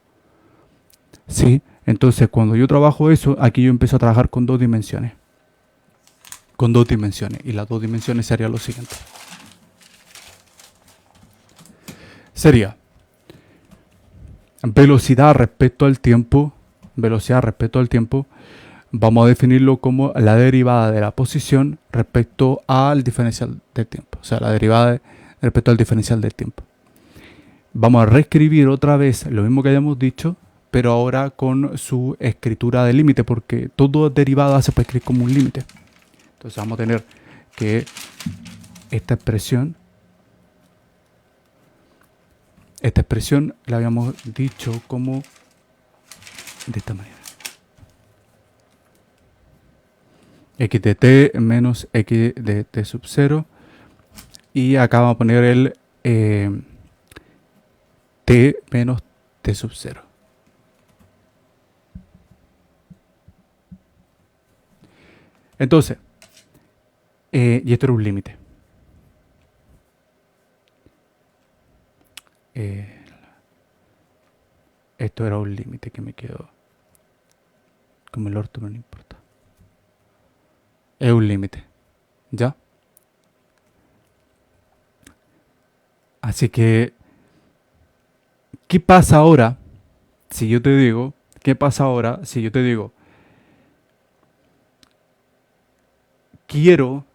¿Sí? Entonces, cuando yo trabajo eso, aquí yo empiezo a trabajar con dos dimensiones. Con dos dimensiones. Y las dos dimensiones sería lo siguiente. Sería velocidad respecto al tiempo. Velocidad respecto al tiempo. Vamos a definirlo como la derivada de la posición respecto al diferencial del tiempo. O sea, la derivada respecto al diferencial del tiempo. Vamos a reescribir otra vez lo mismo que hayamos dicho, pero ahora con su escritura de límite, porque todo derivada se puede escribir como un límite. Entonces vamos a tener que esta expresión la habíamos dicho como de esta manera. X de t menos x de t sub 0. Y acá vamos a poner el t menos t sub 0. Entonces, y esto era un límite. Esto era un límite que me quedó como el orto, pero no importa. Es un límite, ¿ya? Así que, ¿qué pasa ahora si yo te digo, qué pasa ahora si yo te digo, quiero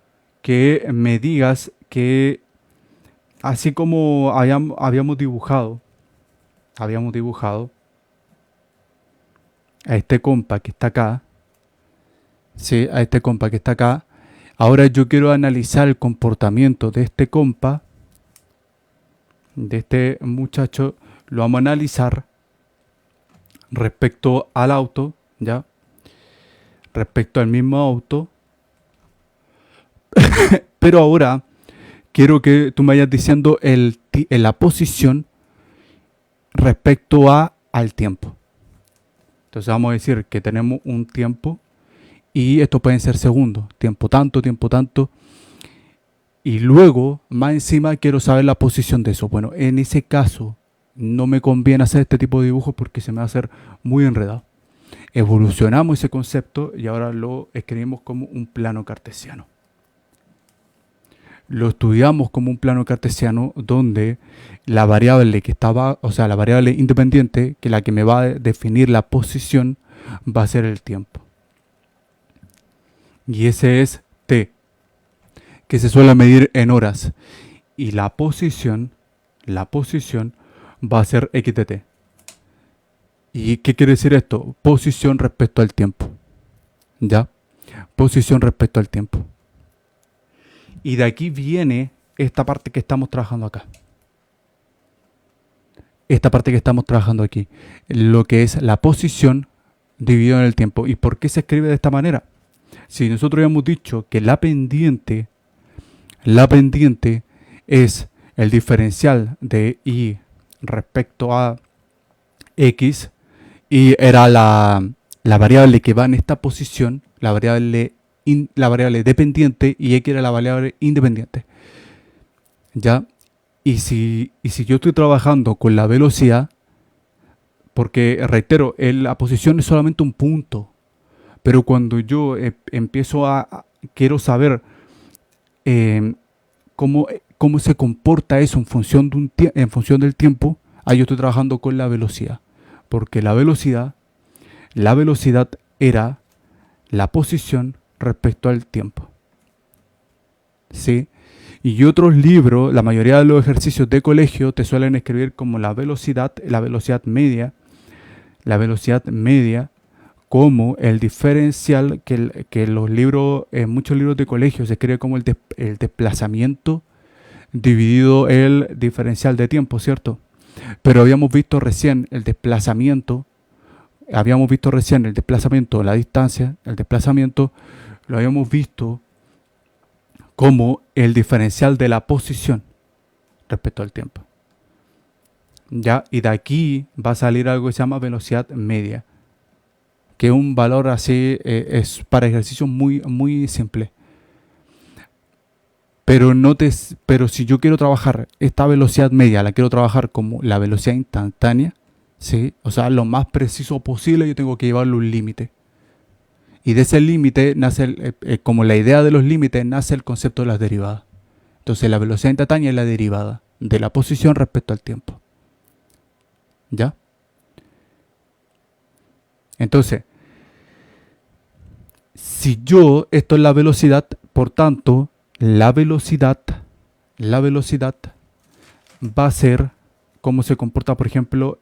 que me digas que así como habíamos dibujado a este compa que está acá, sí, a este compa que está acá, ahora yo quiero analizar el comportamiento de este compa, de este muchacho, lo vamos a analizar respecto al auto, ¿ya? Respecto al mismo auto, pero ahora quiero que tú me vayas diciendo la posición respecto al tiempo. Entonces vamos a decir que tenemos un tiempo y esto pueden ser segundos, tiempo tanto, y luego más encima quiero saber la posición de eso. Bueno, en ese caso no me conviene hacer este tipo de dibujos porque se me va a hacer muy enredado. Evolucionamos ese concepto y ahora lo escribimos como un plano cartesiano. Lo estudiamos como un plano cartesiano donde la variable que estaba, o sea, la variable independiente, que la que me va a definir la posición, va a ser el tiempo. Y ese es t, que se suele medir en horas. Y la posición va a ser x de t. ¿Y qué quiere decir esto? Posición respecto al tiempo. ¿Ya? Posición respecto al tiempo. Y de aquí viene esta parte que estamos trabajando acá. Esta parte que estamos trabajando aquí. Lo que es la posición dividido en el tiempo. ¿Y por qué se escribe de esta manera? Si nosotros habíamos dicho que la pendiente es el diferencial de y respecto a x y era la variable que va en esta posición, la variable dependiente y x era la variable independiente. ¿Ya? Y si yo estoy trabajando con la velocidad, porque reitero, la posición es solamente un punto, pero cuando yo empiezo quiero saber cómo se comporta eso en función, en función del tiempo, ahí yo estoy trabajando con la velocidad. Porque la velocidad era la posición respecto al tiempo. ¿Sí? Y otros libros, la mayoría de los ejercicios de colegio te suelen escribir como la velocidad media, como el diferencial que los libros, en muchos libros de colegio se escribe como el desplazamiento dividido el diferencial de tiempo, ¿cierto? Pero habíamos visto recién el desplazamiento, la distancia, el desplazamiento, lo habíamos visto como el diferencial de la posición respecto al tiempo. ¿Ya? Y de aquí va a salir algo que se llama velocidad media, que es un valor así, es para ejercicios muy, muy simple. Pero si yo quiero trabajar esta velocidad media, la quiero trabajar como la velocidad instantánea, ¿sí? O sea, lo más preciso posible, yo tengo que llevarle un límite. Y de ese límite nace, como la idea de los límites, nace el concepto de las derivadas. Entonces la velocidad instantánea es la derivada de la posición respecto al tiempo. ¿Ya? Entonces, si esto es la velocidad, por tanto, la velocidad va a ser cómo se comporta, por ejemplo,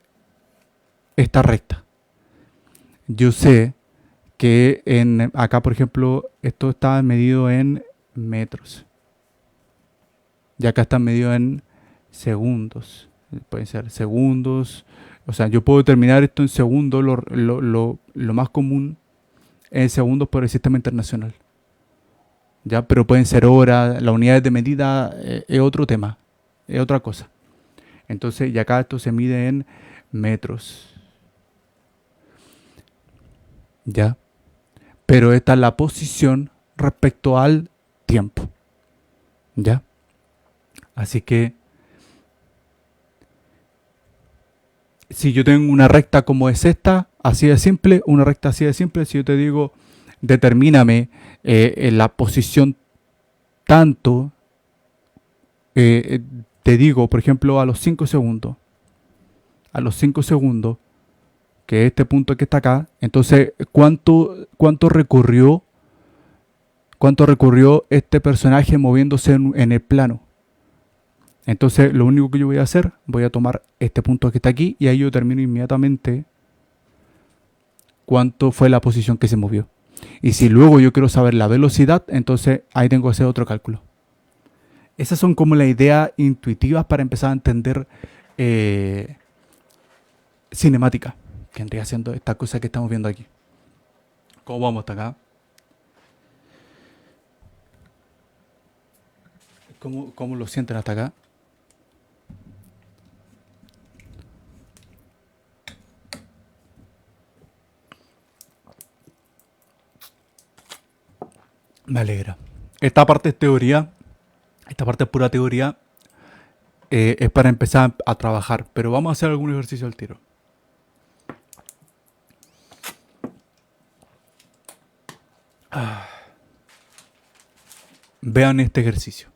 esta recta. Yo sé que acá, por ejemplo, esto está medido en metros. Y acá está medido en segundos. Pueden ser segundos. O sea, yo puedo determinar esto en segundos. Lo más común es segundos por el sistema internacional. ¿Ya? Pero pueden ser horas. Las unidades de medida es otro tema. Es otra cosa. Entonces, y acá esto se mide en metros. ¿Ya? Pero esta es la posición respecto al tiempo. ¿Ya? Así que si yo tengo una recta como es esta, así de simple, una recta así de simple, si yo te digo, determíname en la posición tanto, te digo, por ejemplo, a los 5 segundos, a los 5 segundos, que es este punto que está acá, entonces, cuánto recorrió este personaje moviéndose en el plano? Entonces, lo único que yo voy a hacer, voy a tomar este punto que está aquí y ahí yo termino inmediatamente cuánto fue la posición que se movió. Y si luego yo quiero saber la velocidad, entonces ahí tengo que hacer otro cálculo. Esas son como las ideas intuitivas para empezar a entender cinemática, que vendría siendo esta cosa que estamos viendo aquí. ¿Cómo vamos hasta acá? ¿Cómo lo sienten hasta acá? Me alegra. Esta parte es teoría, esta parte es pura teoría, es para empezar a trabajar, pero vamos a hacer algún ejercicio al tiro. Vean este ejercicio.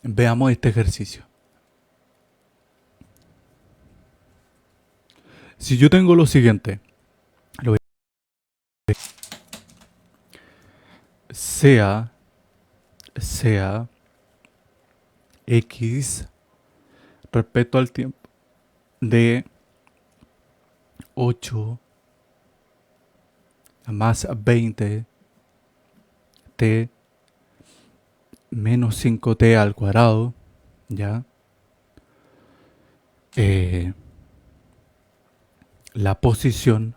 Veamos este ejercicio. Si yo tengo lo siguiente, lo voy a sea x respecto al tiempo de 8 más 20 t menos 5t al cuadrado, ¿ya? La posición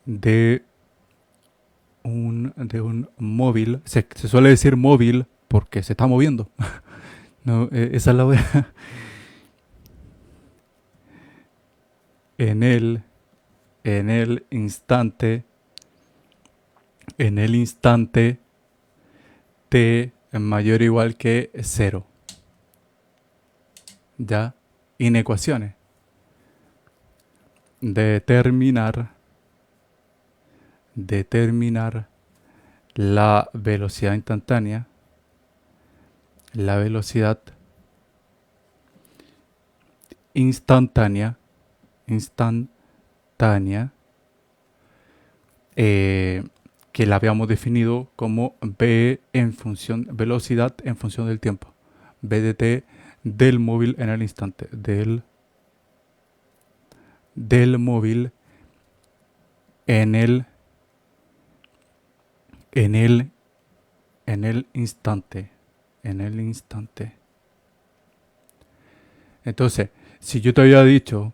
de un móvil, se suele decir móvil porque se está moviendo. No, esa es la wea. En el instante t mayor o igual que 0. ¿Ya? Inecuaciones. Determinar la velocidad instantánea, la velocidad instantánea, que la habíamos definido como velocidad en función del tiempo, v de t del móvil en el instante, del móvil en el instante. Entonces, si yo te había dicho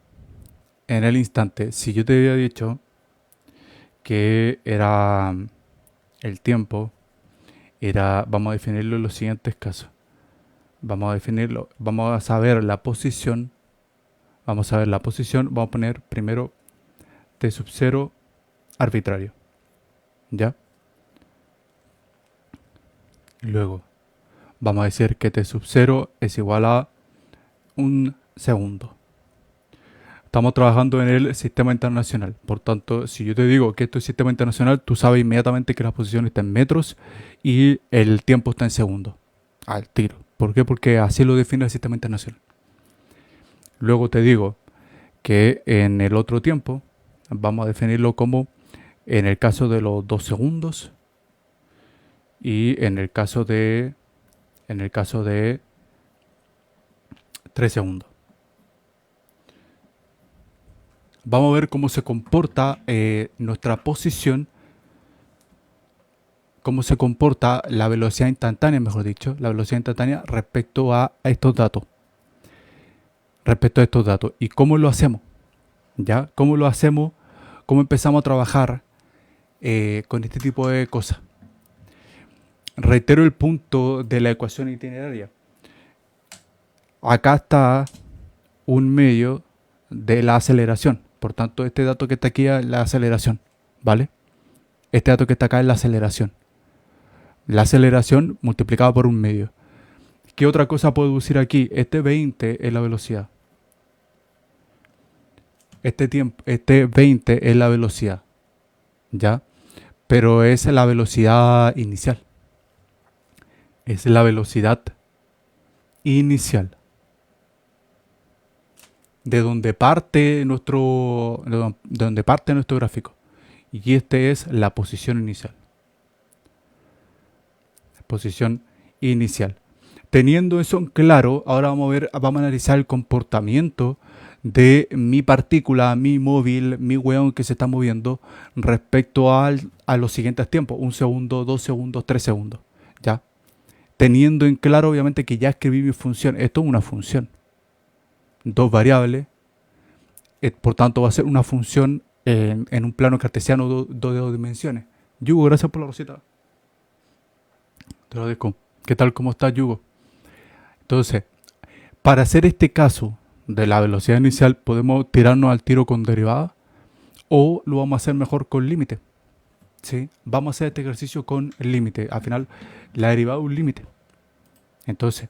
que era el tiempo, vamos a definirlo en los siguientes casos. Vamos a saber la posición. Vamos a poner primero t sub 0 arbitrario. ¿Ya? Luego, vamos a decir que t sub 0 es igual a 1 segundo. Estamos trabajando en el sistema internacional. Por tanto, si yo te digo que esto es sistema internacional, tú sabes inmediatamente que la posición está en metros y el tiempo está en segundos. Al tiro. ¿Por qué? Porque así lo define el sistema internacional. Luego te digo que en el otro tiempo vamos a definirlo como en el caso de los 2 segundos y en el caso de 3 segundos. Vamos a ver cómo se comporta nuestra posición, cómo se comporta la velocidad instantánea, mejor dicho, la velocidad instantánea respecto a estos datos. ¿Y cómo lo hacemos? ¿Ya? ¿Cómo lo hacemos? ¿Cómo empezamos a trabajar con este tipo de cosas? Reitero el punto de la ecuación itineraria. Acá está un medio de la aceleración. Por tanto, este dato que está aquí es la aceleración, ¿vale? Este dato que está acá es la aceleración. La aceleración multiplicada por un medio. ¿Qué otra cosa puedo decir aquí? Este 20 es la velocidad. Este 20 es la velocidad. ¿Ya? Pero es la velocidad inicial. Es la velocidad inicial. De donde parte nuestro gráfico. Y este es la posición inicial. Posición inicial. Teniendo eso en claro, ahora vamos a analizar el comportamiento de mi partícula, mi móvil, mi weón que se está moviendo respecto a los siguientes tiempos, 1 segundo, 2 segundos, 3 segundos, ¿ya? Teniendo en claro, obviamente, que ya escribí mi función. Esto es una función. 2 variables. Por tanto, va a ser una función en un plano cartesiano de 2 dimensiones. Yugo, gracias por la rosita. Te lo agradezco. ¿Qué tal? ¿Cómo estás, Yugo? Entonces, para hacer este caso de la velocidad inicial, podemos tirarnos al tiro con derivada o lo vamos a hacer mejor con límite. ¿Sí? Vamos a hacer este ejercicio con el límite. Al final, la derivada es un límite. Entonces,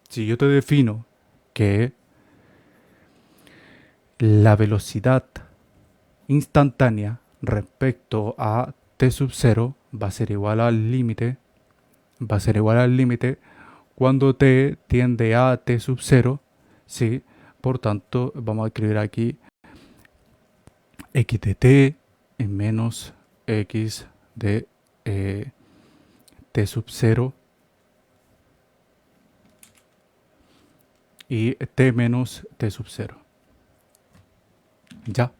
si yo te defino que la velocidad instantánea respecto a t sub 0 va a ser igual al límite, cuando t tiende a t sub 0, ¿sí? Por tanto, vamos a escribir aquí x de t menos x de t sub 0 y t menos t sub 0. Ya.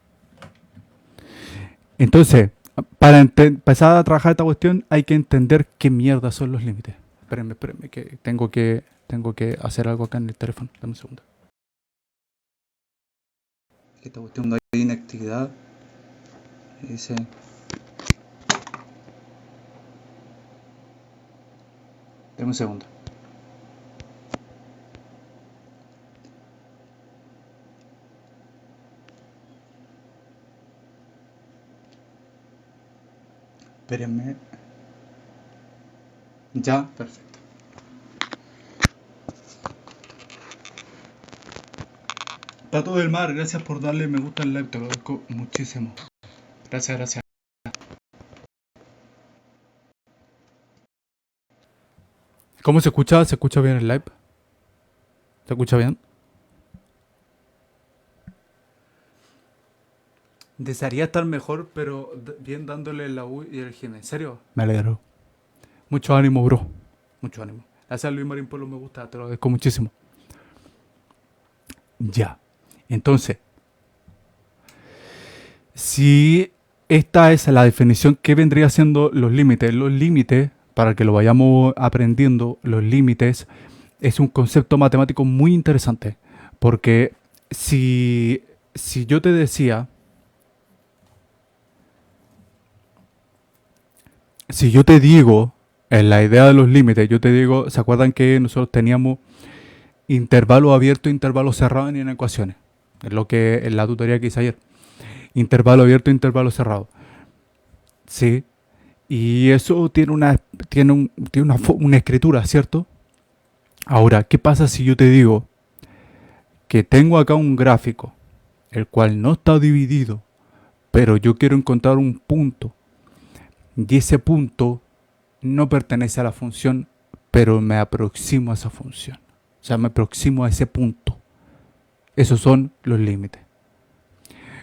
Entonces, para empezar a trabajar esta cuestión hay que entender qué mierda son los límites. Espérenme, que tengo que hacer algo acá en el teléfono. Dame un segundo. Esta cuestión de inactividad dice... Dame un segundo. Espérenme. Ya, perfecto. Pato del Mar, gracias por darle me gusta al live, te lo agradezco muchísimo. Gracias. ¿Cómo se escucha? ¿Se escucha bien el live? ¿Se escucha bien? Desearía estar mejor, pero bien dándole la U y el G. ¿En serio? Me alegro. Mucho ánimo, bro. Mucho ánimo. Gracias, Luis Marín, por lo me gusta. Te lo agradezco muchísimo. Ya. Entonces, si esta es la definición que vendría siendo los límites, para que lo vayamos aprendiendo, los límites es un concepto matemático muy interesante. Porque si yo te decía... Si yo te digo, en la idea de los límites, yo te digo, ¿se acuerdan que nosotros teníamos intervalo abierto e intervalo cerrado en ecuaciones? Es lo que en la tutoría que hice ayer. Intervalo abierto e intervalo cerrado. Sí. Y eso tiene una escritura, ¿cierto? Ahora, ¿qué pasa si yo te digo que tengo acá un gráfico, el cual no está dividido, pero yo quiero encontrar un punto? Y ese punto no pertenece a la función, pero me aproximo a esa función. O sea, me aproximo a ese punto. Esos son los límites.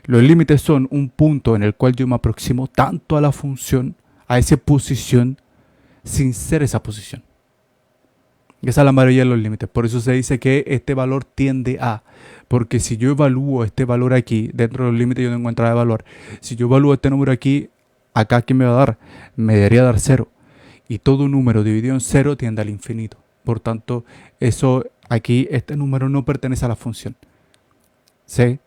Los límites son un punto en el cual yo me aproximo tanto a la función, a esa posición, sin ser esa posición. Y esa es la maravilla de los límites. Por eso se dice que este valor tiende a. Porque si yo evalúo este valor aquí, dentro de los límites yo tengo entrada de valor. Si yo evalúo este número aquí, acá, ¿qué me va a dar? Me debería dar 0. Y todo número dividido en 0 tiende al infinito. Por tanto, eso aquí, este número no pertenece a la función. ¿Sí?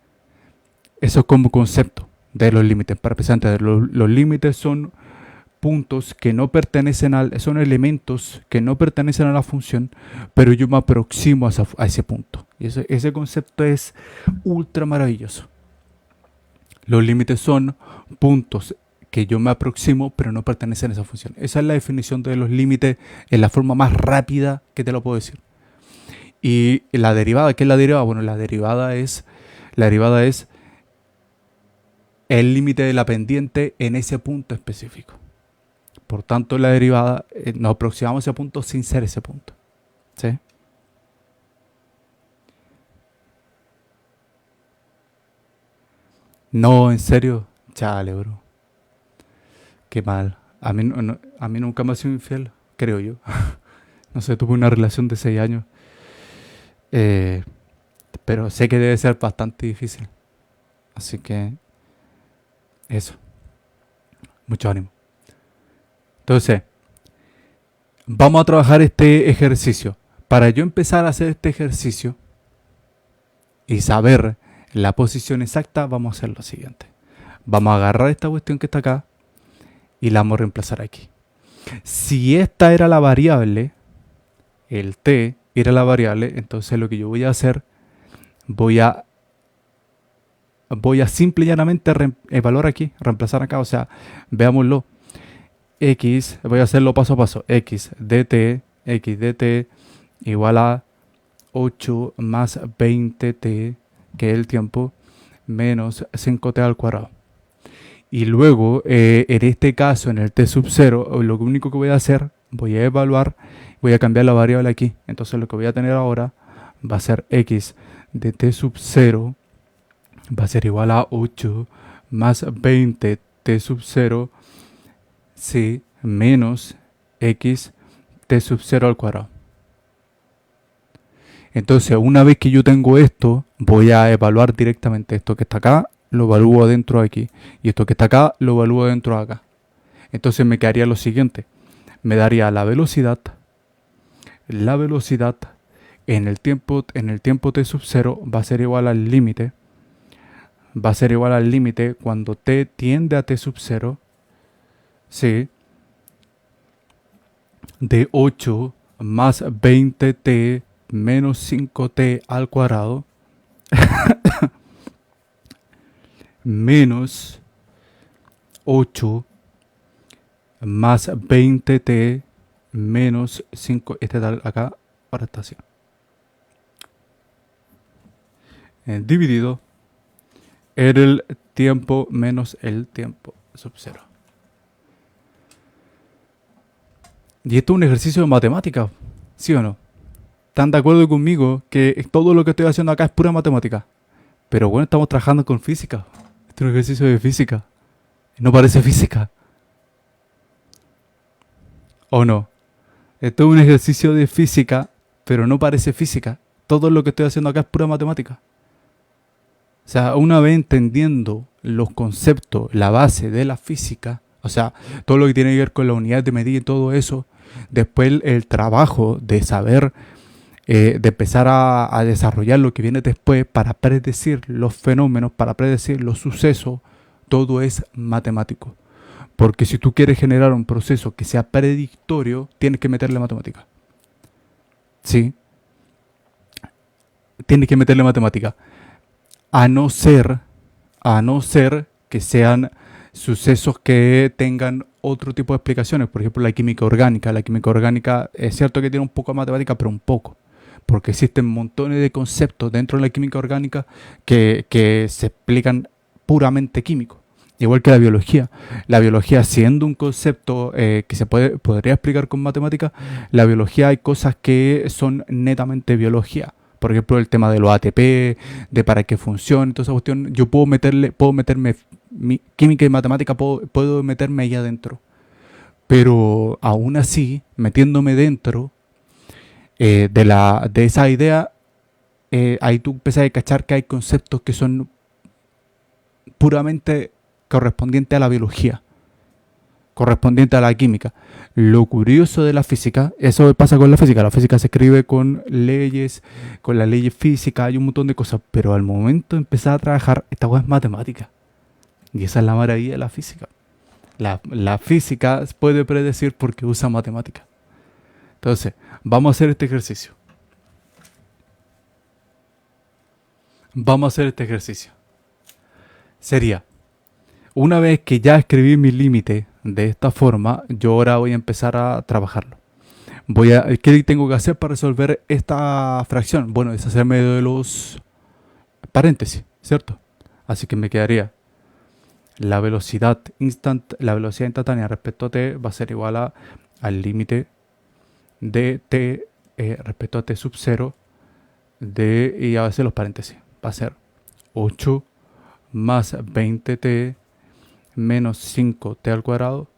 Eso es como concepto de los límites. Para empezar a entender, los límites son puntos que no pertenecen son elementos que no pertenecen a la función, pero yo me aproximo a ese punto. Y ese concepto es ultra maravilloso. Los límites son puntos que yo me aproximo, pero no pertenecen a esa función. Esa es la definición de los límites en la forma más rápida que te lo puedo decir. Y la derivada, ¿qué es la derivada? Bueno, la derivada es el límite de la pendiente en ese punto específico. Por tanto, la derivada, nos aproximamos a ese punto sin ser ese punto. ¿Sí? No, en serio. Chale, bro. Qué mal. A mí nunca me ha sido infiel, creo yo. No sé, tuve una relación de 6 años. eh, pero sé que debe ser bastante difícil. Así que eso. Mucho ánimo. Entonces, vamos a trabajar este ejercicio. Para yo empezar a hacer este ejercicio y saber la posición exacta, vamos a hacer lo siguiente. Vamos a agarrar esta cuestión que está acá y la vamos a reemplazar aquí. Si esta era la variable, el t era la variable, entonces lo que yo voy a hacer, voy a simple y llanamente evaluar aquí, reemplazar acá, o sea, veámoslo. X, voy a hacerlo paso a paso. X dt igual a 8 más 20t, que es el tiempo, menos 5t al cuadrado. Y luego, en este caso, en el t sub 0, lo único que voy a hacer, voy a evaluar, voy a cambiar la variable aquí. Entonces lo que voy a tener ahora va a ser x de t sub 0, va a ser igual a 8 más 20 t sub 0, sí, menos x t sub 0 al cuadrado. Entonces, una vez que yo tengo esto, voy a evaluar directamente esto que está acá, lo evalúo dentro de aquí. Y esto que está acá, lo evalúo dentro de acá. Entonces me quedaría lo siguiente. Me daría la velocidad en el tiempo t sub 0 va a ser igual al límite. Va a ser igual al límite cuando t tiende a t sub 0. Sí. De 8 más 20t menos 5t al cuadrado menos 8 más 20t menos 5, este tal acá, ahora está así. Dividido en el tiempo menos el tiempo sub 0. Y esto es un ejercicio de matemática, ¿sí o no? ¿Están de acuerdo conmigo que todo lo que estoy haciendo acá es pura matemática? Pero bueno, estamos trabajando con física. Este es un ejercicio de física. No parece física. ¿O no? Esto es un ejercicio de física, pero no parece física. Todo lo que estoy haciendo acá es pura matemática. O sea, una vez entendiendo los conceptos, la base de la física, o sea, todo lo que tiene que ver con la unidad de medida y todo eso, después el trabajo de saber, de empezar a desarrollar lo que viene después para predecir los fenómenos, para predecir los sucesos, todo es matemático. Porque si tú quieres generar un proceso que sea predictorio, tienes que meterle matemática. ¿Sí? Tienes que meterle matemática. A no ser que sean sucesos que tengan otro tipo de explicaciones. Por ejemplo, la química orgánica. La química orgánica es cierto que tiene un poco de matemática, pero un poco. Porque existen montones de conceptos dentro de la química orgánica que se explican puramente químicos. Igual que la biología. La biología siendo un concepto que podría explicar con matemática, la biología hay cosas que son netamente biología. Por ejemplo, el tema de los ATP, de para qué funciona, toda esa cuestión. Yo puedo meterme mi química y matemática, puedo meterme ahí adentro. Pero aún así, metiéndome dentro de esa idea, ahí tú empiezas a cachar que hay conceptos que son puramente correspondientes a la biología, correspondiente a la química. Lo curioso de la física, eso pasa con la física se escribe con leyes, con las leyes físicas, hay un montón de cosas, pero al momento de empezar a trabajar, esta cosa es matemática. Y esa es la maravilla de la física. La física puede predecir porque usa matemática. Entonces, vamos a hacer este ejercicio. Sería Una vez que ya escribí mi límite de esta forma, yo ahora voy a empezar a trabajarlo. ¿Qué tengo que hacer para resolver esta fracción? Bueno, deshacerme de los paréntesis, ¿cierto? Así que me quedaría la velocidad instantánea respecto a t va a ser igual al límite de t respecto a t sub 0 y a veces los paréntesis. Va a ser 8 más 20t menos 5t al cuadrado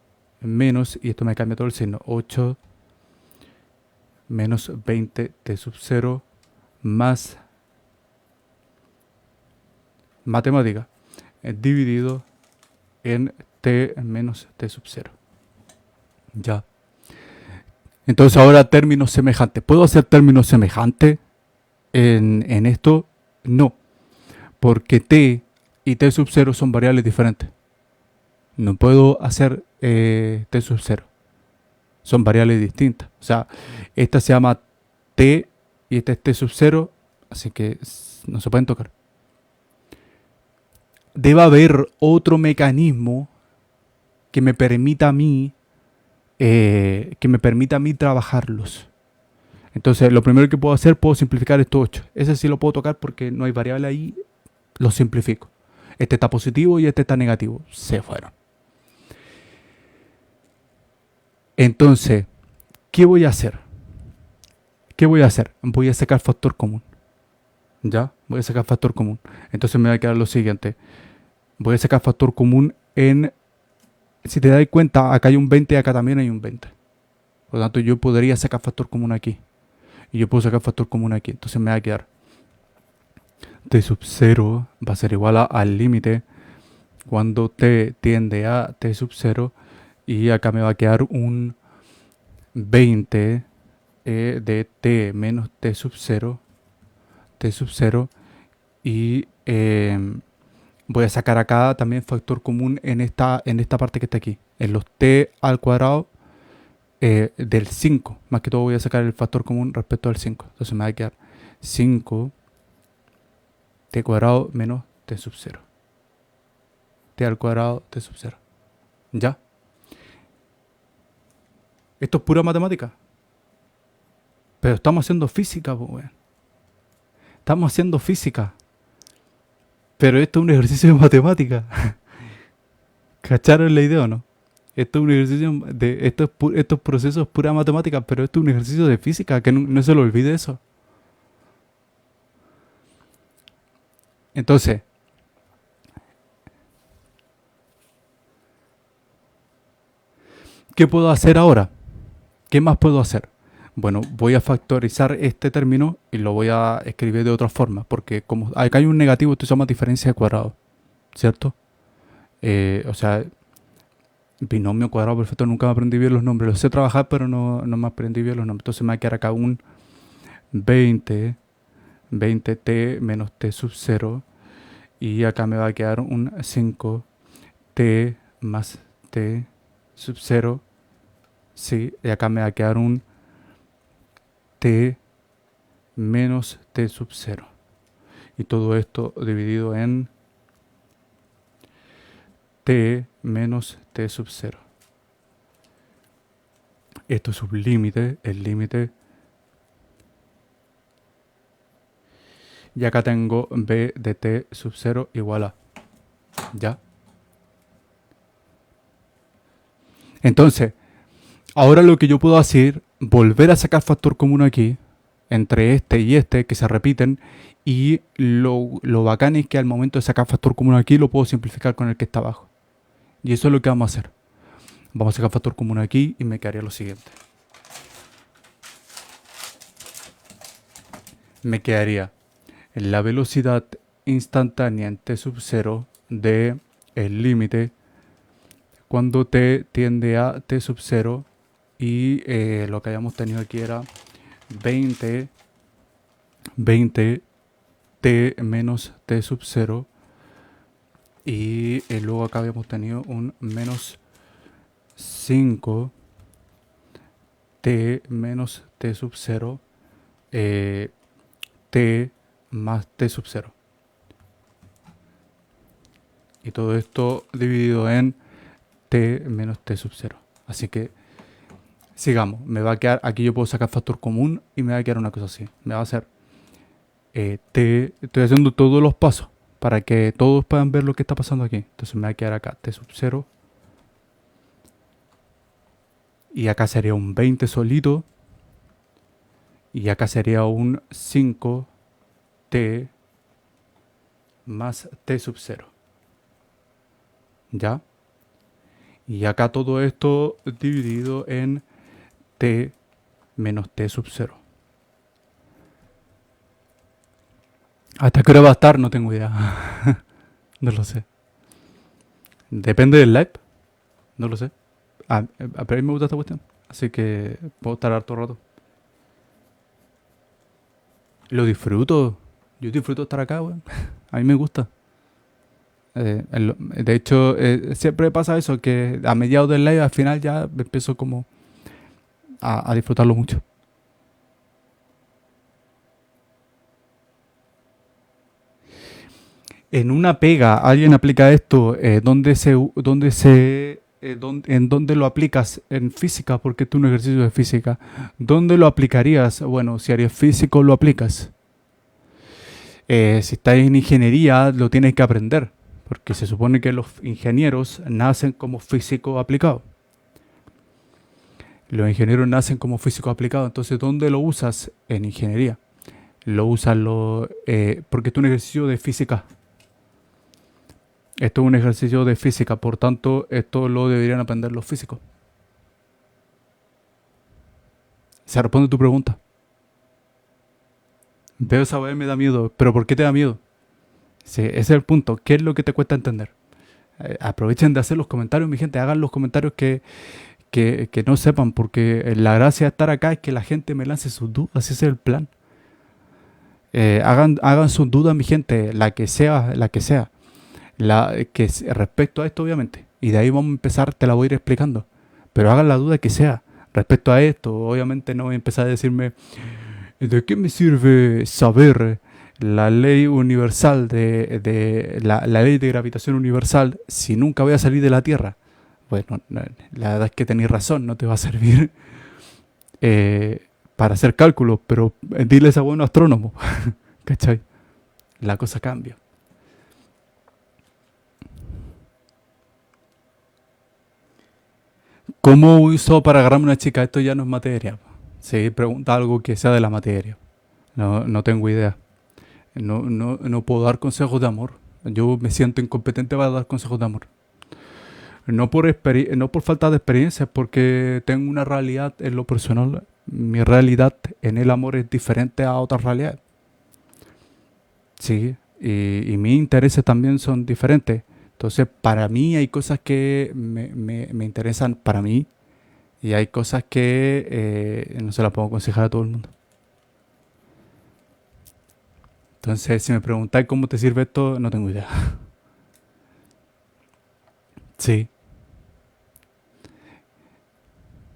menos, y esto me cambia todo el signo, 8 menos 20t sub 0 más matemática dividido en t menos t sub 0. Ya. Entonces ahora términos semejantes. ¿Puedo hacer términos semejantes en esto? No, porque t y t sub 0 son variables diferentes. No puedo hacer t sub 0. Son variables distintas. O sea, esta se llama t y esta es t sub 0, así que no se pueden tocar. Debe haber otro mecanismo que me permita a mí trabajarlos. Entonces, lo primero que puedo hacer, puedo simplificar estos 8. Ese sí lo puedo tocar porque no hay variable ahí, lo simplifico. Este está positivo y este está negativo. Se fueron. Entonces, ¿qué voy a hacer? Voy a sacar factor común. ¿Ya? Voy a sacar factor común. Entonces me va a quedar lo siguiente. Voy a sacar factor común en... Si te das cuenta, acá hay un 20 y acá también hay un 20. Por lo tanto, yo podría sacar factor común aquí. Y yo puedo sacar factor común aquí. Entonces me va a quedar t sub 0 va a ser igual al límite cuando t tiende a t sub 0. Y acá me va a quedar un 20 de t menos t sub 0. Y voy a sacar acá también factor común en esta parte que está aquí. En los t al cuadrado del 5. Más que todo voy a sacar el factor común respecto al 5. Entonces me va a quedar 5 t cuadrado menos t sub 0. T al cuadrado t sub 0. ¿Ya? Esto es pura matemática. Pero estamos haciendo física, pues, weón. Estamos haciendo física. Pero esto es un ejercicio de matemática. ¿Cacharon la idea o no? Esto es un ejercicio de... Estos procesos pura matemática, pero esto es un ejercicio de física, que no se lo olvide eso. Entonces, ¿qué puedo hacer ahora? ¿Qué más puedo hacer? Bueno, voy a factorizar este término y lo voy a escribir de otra forma, porque como acá hay un negativo, esto se llama diferencia de cuadrado, ¿cierto? O sea, binomio cuadrado perfecto, nunca me aprendí bien los nombres, los sé trabajar, pero no me aprendí bien los nombres. Entonces me va a quedar acá un 20t menos t sub 0, y acá me va a quedar un 5t más t sub 0, sí, y acá me va a quedar un t menos t sub 0. Y todo esto dividido en t menos t sub 0. Esto es un límite, el límite. Y acá tengo b de t sub 0 igual a. ¿Ya? Entonces, ahora lo que yo puedo hacer, volver a sacar factor común aquí, entre este y este, que se repiten, y lo bacán es que al momento de sacar factor común aquí, lo puedo simplificar con el que está abajo. Y eso es lo que vamos a hacer. Vamos a sacar factor común aquí y me quedaría lo siguiente. Me quedaría la velocidad instantánea en t sub 0 de el límite cuando t tiende a t sub 0, y lo que habíamos tenido aquí era 20 t menos t sub 0, y luego acá habíamos tenido un menos 5 t menos t sub 0, t más t sub 0. Y todo esto dividido en t menos t sub 0. Así que sigamos. Me va a quedar, aquí yo puedo sacar factor común y me va a quedar una cosa así. Me va a hacer t, estoy haciendo todos los pasos para que todos puedan ver lo que está pasando aquí. Entonces me va a quedar acá t sub 0. Y acá sería un 20 solito. Y acá sería un 5t más t sub 0. ¿Ya? Y acá todo esto dividido en t menos t sub 0. ¿Hasta qué hora va a estar? No tengo idea. No lo sé. Depende del live. No lo sé. Pero a mí me gusta esta cuestión. Así que puedo estar harto rato. Lo disfruto. Yo disfruto estar acá, weón. A mí me gusta. De hecho, siempre pasa eso, que a mediados del live al final ya empiezo como a disfrutarlo mucho. En una pega, alguien aplica esto, ¿en dónde lo aplicas? En física, porque esto es un ejercicio de física. ¿Dónde lo aplicarías? Bueno, si eres físico, lo aplicas. Si estás en ingeniería, lo tienes que aprender, porque se supone que los ingenieros nacen como físicos aplicados. Los ingenieros nacen como físicos aplicados, entonces ¿dónde lo usas? En ingeniería. Lo usas porque esto es un ejercicio de física. Esto es un ejercicio de física, por tanto, esto lo deberían aprender los físicos. Se responde tu pregunta. Veo esa weá y me da miedo, pero ¿por qué te da miedo? Sí, ese es el punto. ¿Qué es lo que te cuesta entender? Aprovechen de hacer los comentarios, mi gente. Hagan los comentarios que no sepan, porque la gracia de estar acá es que la gente me lance sus dudas. Ese es el plan. Hagan sus dudas, mi gente, la que sea. Respecto a esto, obviamente. Y de ahí vamos a empezar, te la voy a ir explicando. Pero hagan la duda que sea. Respecto a esto, obviamente no voy a empezar a decirme, ¿de qué me sirve saber la ley universal la ley de gravitación universal si nunca voy a salir de la Tierra? Bueno, la verdad es que tenéis razón, no te va a servir para hacer cálculos, pero diles a buen astrónomo, ¿cachai? La cosa cambia. ¿Cómo uso para agarrarme una chica? Esto ya no es materia. Sí, pregunta algo que sea de la materia. No tengo idea. No puedo dar consejos de amor. Yo me siento incompetente para dar consejos de amor. No por falta de experiencia, porque tengo una realidad en lo personal. Mi realidad en el amor es diferente a otras realidades. Sí, y mis intereses también son diferentes. Entonces, para mí hay cosas que me interesan para mí y hay cosas que no se las puedo aconsejar a todo el mundo. Entonces, si me preguntáis cómo te sirve esto, no tengo idea. Sí.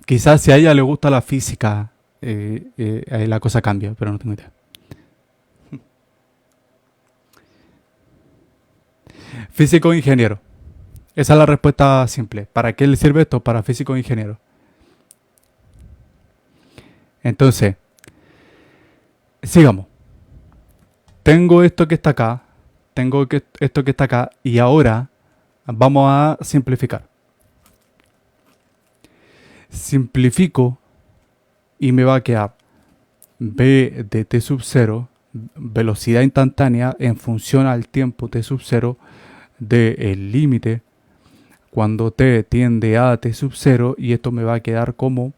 Quizás si a ella le gusta la física, ahí la cosa cambia, pero no tengo idea. Físico o ingeniero. Esa es la respuesta simple. ¿Para qué le sirve esto? Para físico o ingeniero. Entonces, sigamos. Tengo esto que está acá. Esto que está acá. Y ahora vamos a simplificar. Simplifico y me va a quedar b de t sub 0, velocidad instantánea en función al tiempo t sub 0 del límite cuando t tiende a t sub 0, y esto me va a quedar como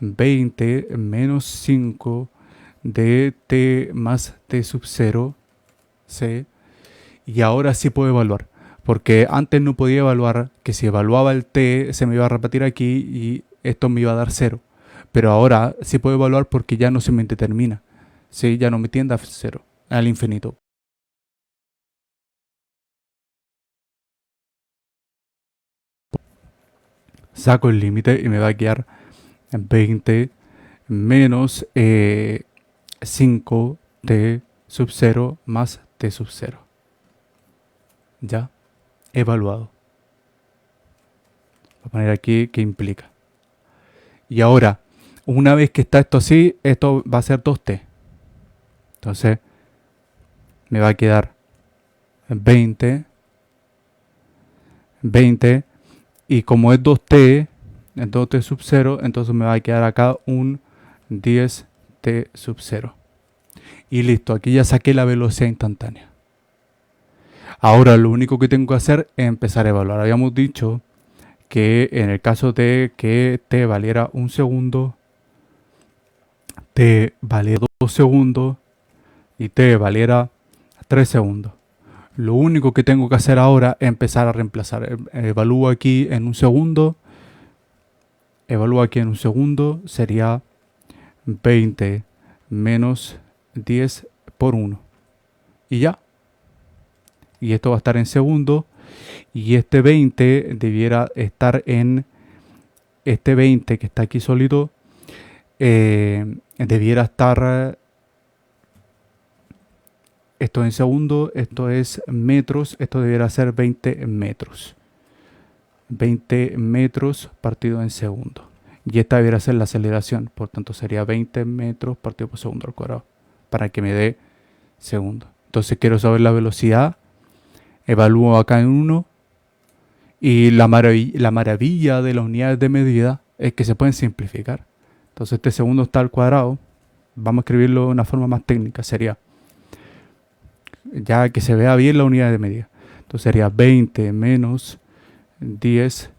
20 menos 5 de t más t sub 0, ¿sí? Y ahora sí puedo evaluar, porque antes no podía evaluar, que si evaluaba el t se me iba a repetir aquí y esto me iba a dar 0. Pero ahora sí puedo evaluar porque ya no se me determina, ¿sí? Ya no me tiende a 0, al infinito. Saco el límite y me va a quedar 20 menos 5 t sub 0 más t sub 0. ¿Ya? evaluado. Voy a poner aquí qué implica. Y ahora, una vez que está esto así, esto va a ser 2t. Entonces, me va a quedar 20, 20, y como es 2t, en 2t sub 0, entonces me va a quedar acá un 10t sub 0. Y listo, aquí ya saqué la velocidad instantánea. Ahora lo único que tengo que hacer es empezar a evaluar. Habíamos dicho que en el caso de que t valiera 1 segundo, t valiera 2 segundos y t valiera 3 segundos. Lo único que tengo que hacer ahora es empezar a reemplazar. Evalúo aquí en 1 segundo. Evalúo aquí en 1 segundo. Sería 20 menos 10 por 1. Y ya. Y esto va a estar en segundos. Y este 20 debiera estar en... Este 20 que está aquí solito. Debiera estar... Esto en segundos, esto es metros, esto debería ser 20 metros. 20 metros partido en segundos. Y esta debería ser la aceleración, por tanto sería 20 metros partido por segundo al cuadrado, para que me dé segundos. Entonces quiero saber la velocidad, evalúo acá en 1, y la maravilla de las unidades de medida es que se pueden simplificar. Entonces este segundo está al cuadrado, vamos a escribirlo de una forma más técnica, sería... ya que se vea bien la unidad de medida. Entonces sería 20 menos 10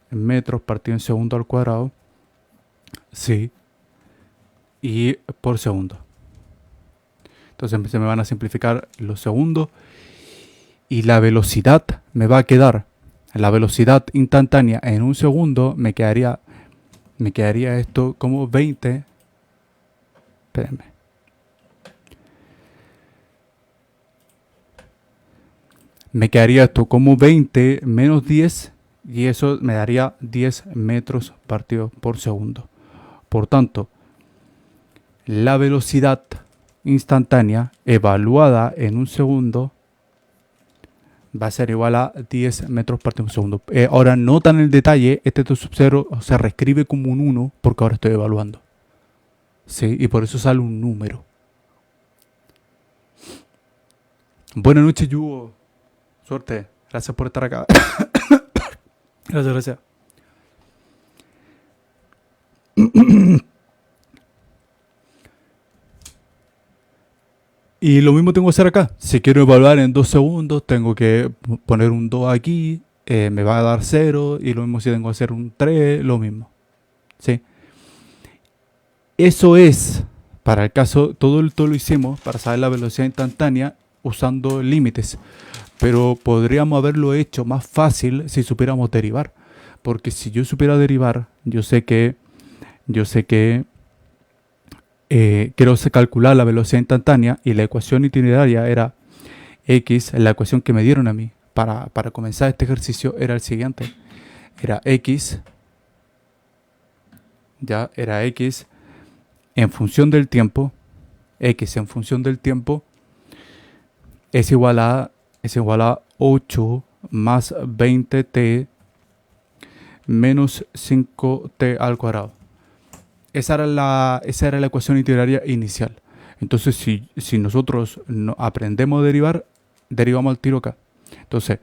metros partido en segundo al cuadrado. Sí. Y por segundo. Entonces se me van a simplificar los segundos. Y la velocidad me va a quedar. La velocidad instantánea en 1 segundo me quedaría esto como 20. Espérenme. Me quedaría esto como 20 menos 10 y eso me daría 10 metros partido por segundo. Por tanto, la velocidad instantánea evaluada en 1 segundo va a ser igual a 10 metros partido por segundo. Ahora notan el detalle, este t sub 0 se reescribe como un 1 porque ahora estoy evaluando. Sí, y por eso sale un número. Buenas noches, Yugo. Suerte. Gracias por estar acá. Gracias. Y lo mismo tengo que hacer acá. Si quiero evaluar en 2 segundos, tengo que poner un 2 aquí. Me va a dar 0. Y lo mismo si tengo que hacer un 3, lo mismo. ¿Sí? Eso es, para el caso, todo lo hicimos para saber la velocidad instantánea usando límites. Pero podríamos haberlo hecho más fácil si supiéramos derivar. Porque si yo supiera derivar, yo sé que quiero calcular la velocidad instantánea y la ecuación itineraria era x, la ecuación que me dieron a mí para comenzar este ejercicio era el siguiente. Era x en función del tiempo. X en función del tiempo es igual a 8 más 20t menos 5t al cuadrado. Esa era la ecuación iteraria inicial. Entonces, si nosotros no aprendemos a derivar, derivamos al tiro acá. Entonces,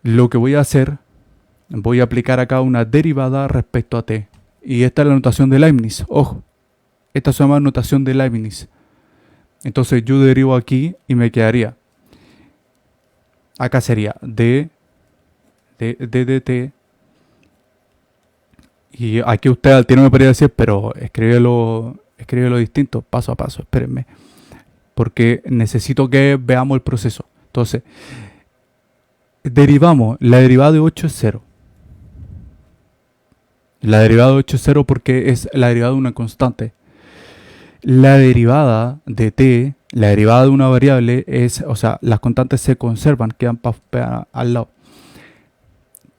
lo que voy a hacer, voy a aplicar acá una derivada respecto a t. Y esta es la notación de Leibniz. Ojo, esta se llama notación de Leibniz. Entonces, yo derivo aquí y me quedaría. Acá sería d dt. Y aquí usted al tiro me podría decir, pero escríbelo distinto, paso a paso, espérenme. Porque necesito que veamos el proceso. Entonces, derivamos, la derivada de 8 es 0. La derivada de 8 es 0 porque es la derivada de una constante. La derivada de t, la derivada de una variable es, o sea, las constantes se conservan, quedan al lado.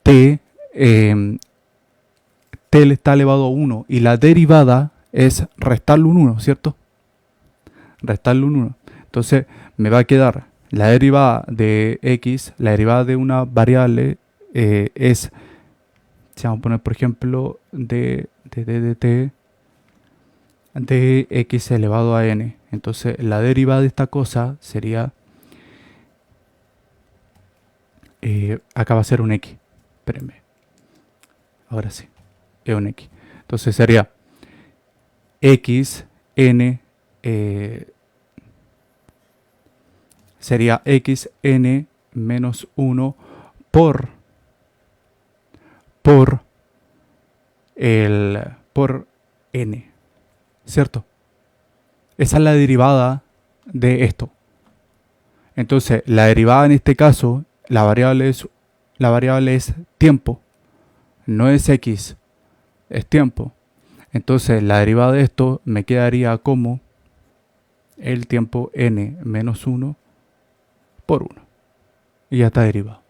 T le está elevado a 1 y la derivada es restarle un 1, ¿cierto? Restarle un 1. Entonces me va a quedar la derivada de x, la derivada de una variable es, si vamos a poner por ejemplo, de t de x elevado a n. Entonces la derivada de esta cosa sería, acá va a ser un x. Espérenme. Ahora sí, es un x. Entonces sería x, n, sería x, n menos 1 por n, ¿cierto? Esa es la derivada de esto. Entonces, la derivada en este caso, la variable es tiempo, no es x, es tiempo. Entonces, la derivada de esto me quedaría como el tiempo n menos 1 por 1. Y ya está derivado.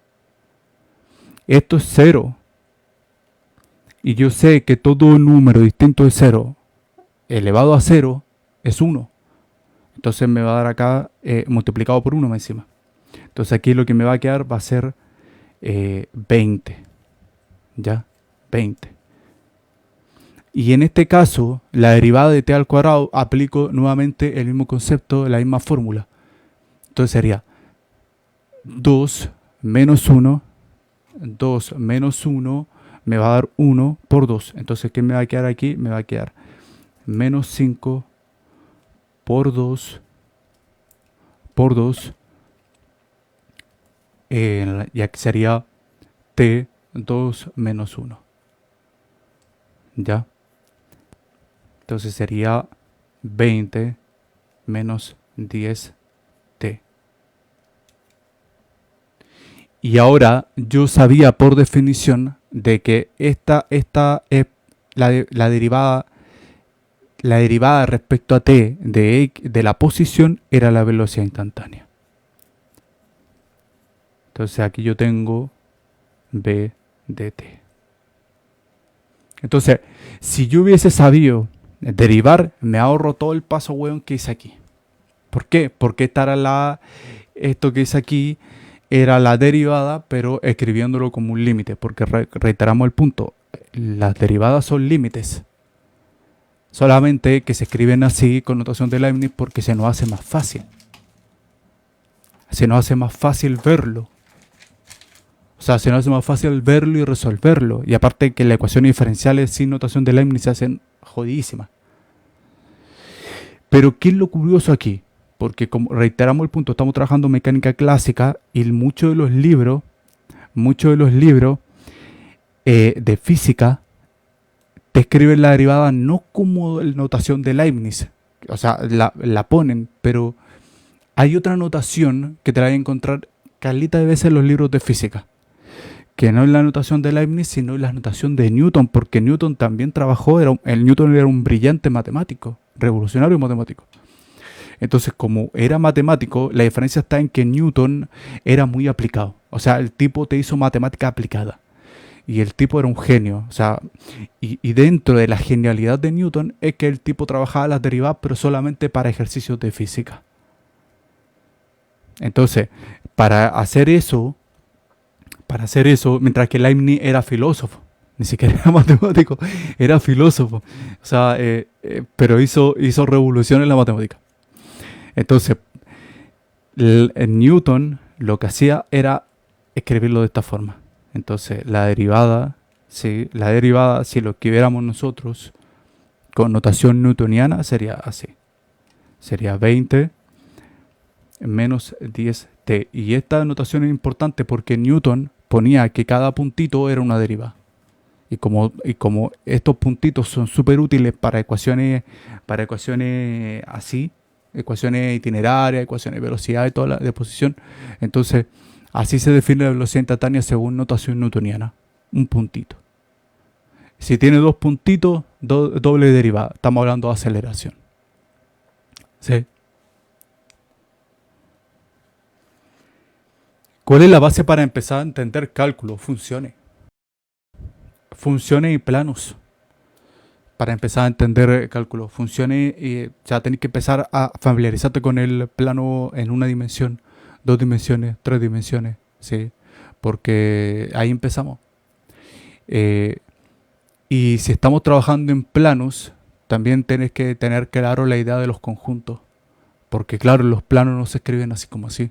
Esto es 0. Y yo sé que todo número distinto de 0 elevado a 0 es 1. Entonces me va a dar acá multiplicado por 1 más encima. Entonces aquí lo que me va a quedar va a ser 20. ¿Ya? 20. Y en este caso, la derivada de t al cuadrado, aplico nuevamente el mismo concepto, la misma fórmula. Entonces sería 2 menos 1. 2 menos 1 me va a dar 1 por 2. Entonces, ¿qué me va a quedar aquí? Me va a quedar menos 5 por 2 y aquí sería t2 menos 1. ¿Ya? Entonces sería 20 menos 10t. Y ahora yo sabía por definición de que esta es la derivada respecto a t de la posición era la velocidad instantánea. Entonces aquí yo tengo b de t. Entonces, si yo hubiese sabido derivar, me ahorro todo el paso hueón que hice aquí. ¿Por qué? Porque esto que hice aquí era la derivada, pero escribiéndolo como un límite, porque reiteramos el punto, las derivadas son límites. Solamente que se escriben así con notación de Leibniz porque se nos hace más fácil. Se nos hace más fácil verlo. O sea, se nos hace más fácil verlo y resolverlo. Y aparte que las ecuaciones diferenciales sin notación de Leibniz se hacen jodidísimas. Pero ¿qué es lo curioso aquí? Porque como reiteramos el punto, estamos trabajando mecánica clásica y muchos de los libros de física te escriben la derivada no como la notación de Leibniz. O sea, la ponen, pero hay otra notación que te la vas a encontrar calita de veces en los libros de física. Que no es la notación de Leibniz, sino la notación de Newton, porque Newton también trabajó, Newton era un brillante matemático, revolucionario matemático. Entonces, como era matemático, la diferencia está en que Newton era muy aplicado. O sea, el tipo te hizo matemática aplicada. Y el tipo era un genio. O sea, y dentro de la genialidad de Newton es que el tipo trabajaba las derivadas, pero solamente para ejercicios de física. Entonces, para hacer eso, mientras que Leibniz era filósofo, ni siquiera era matemático, era filósofo. O sea, pero hizo revolución en la matemática. Entonces, Newton lo que hacía era escribirlo de esta forma. Entonces, la derivada, si lo escribiéramos nosotros con notación newtoniana, sería así. Sería 20 menos 10t. Y esta notación es importante porque Newton ponía que cada puntito era una derivada. Y como estos puntitos son súper útiles para ecuaciones así, ecuaciones itinerarias, ecuaciones de velocidad y toda la de posición, entonces así se define la velocidad instantánea según notación newtoniana. Un puntito. Si tiene dos puntitos, doble derivada. Estamos hablando de aceleración. ¿Sí? ¿Cuál es la base para empezar a entender cálculo? Funciones y planos. Para empezar a entender cálculo, funciones, ya tenés que empezar a familiarizarte con el plano en una dimensión, dos dimensiones, tres dimensiones, ¿sí? Porque ahí empezamos. Eh, y si estamos trabajando en planos, también tenés que tener claro la idea de los conjuntos. Porque claro, los planos no se escriben así como así.